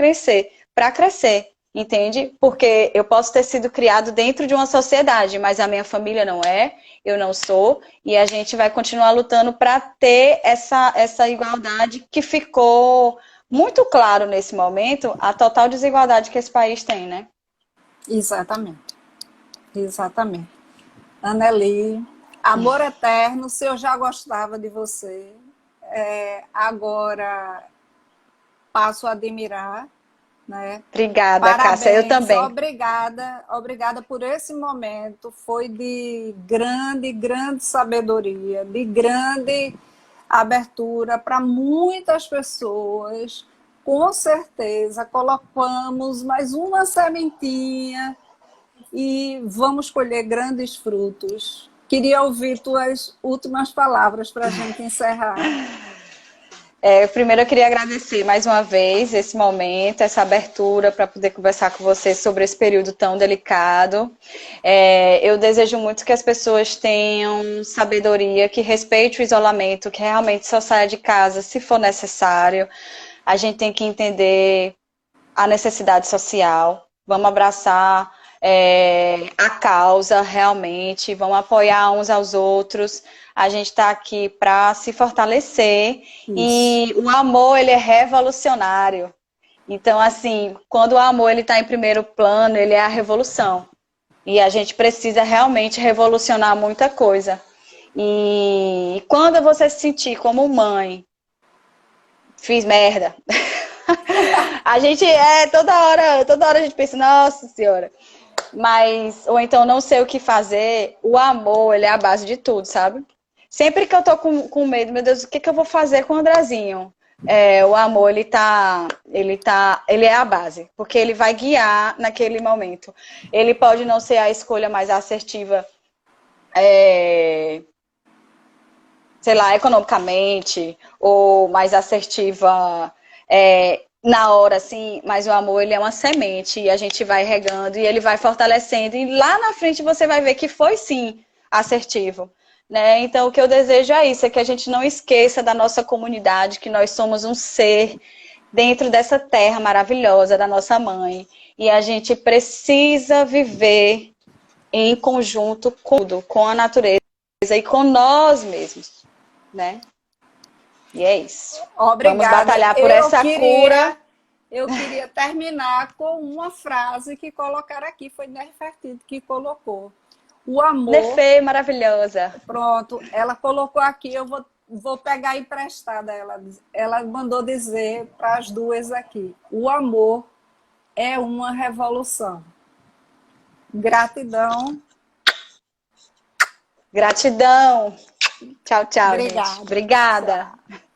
para crescer, entende? Porque eu posso ter sido criado dentro de uma sociedade, mas a minha família não é, eu não sou, e a gente vai continuar lutando para ter essa igualdade que ficou muito claro nesse momento, a total desigualdade que esse país tem, né? Exatamente, exatamente. Anneli, amor eterno, se eu já gostava de você, agora passo a admirar, né? Obrigada, Cássia, eu Parabéns, também. obrigada, obrigada por esse momento, foi de grande, grande sabedoria, de grande abertura para muitas pessoas, com certeza colocamos mais uma sementinha e vamos colher grandes frutos. Queria ouvir tuas últimas palavras para a gente encerrar. Primeiro eu queria agradecer mais uma vez esse momento, essa abertura para poder conversar com você sobre esse período tão delicado. Eu desejo muito que as pessoas tenham sabedoria, que respeite o isolamento, que realmente só saia de casa se for necessário. A gente tem que entender a necessidade social, vamos abraçar a causa realmente, vamos apoiar uns aos outros. A gente está aqui para se fortalecer. Isso. E o amor, ele é revolucionário. Então, assim, quando o amor está em primeiro plano, ele é a revolução. E a gente precisa realmente revolucionar muita coisa. E quando você se sentir como mãe, fiz merda. A gente toda hora a gente pensa, nossa senhora. Mas, ou então não sei o que fazer, o amor, ele é a base de tudo, sabe? Sempre que eu tô com medo, meu Deus, o que eu vou fazer com o Andrezinho? O amor, ele é a base, porque ele vai guiar naquele momento. Ele pode não ser a escolha mais assertiva, sei lá, economicamente, ou mais assertiva na hora, assim, mas o amor, ele é uma semente, e a gente vai regando, e ele vai fortalecendo, e lá na frente você vai ver que foi, sim, assertivo. Né? Então, o que eu desejo é isso, é que a gente não esqueça da nossa comunidade, que nós somos um ser dentro dessa terra maravilhosa da nossa mãe, e a gente precisa viver em conjunto com a natureza e com nós mesmos, né? E é isso. Obrigada. Vamos batalhar por essa cura. Eu queria terminar com uma frase que colocaram aqui, foi Nefertiti que colocou. O amor... Nefê, maravilhosa. Pronto, ela colocou aqui, eu vou pegar emprestada. Ela mandou dizer para as duas aqui. O amor é uma revolução. Gratidão. Gratidão. Tchau, tchau, Obrigada. gente. Obrigada. Tchau.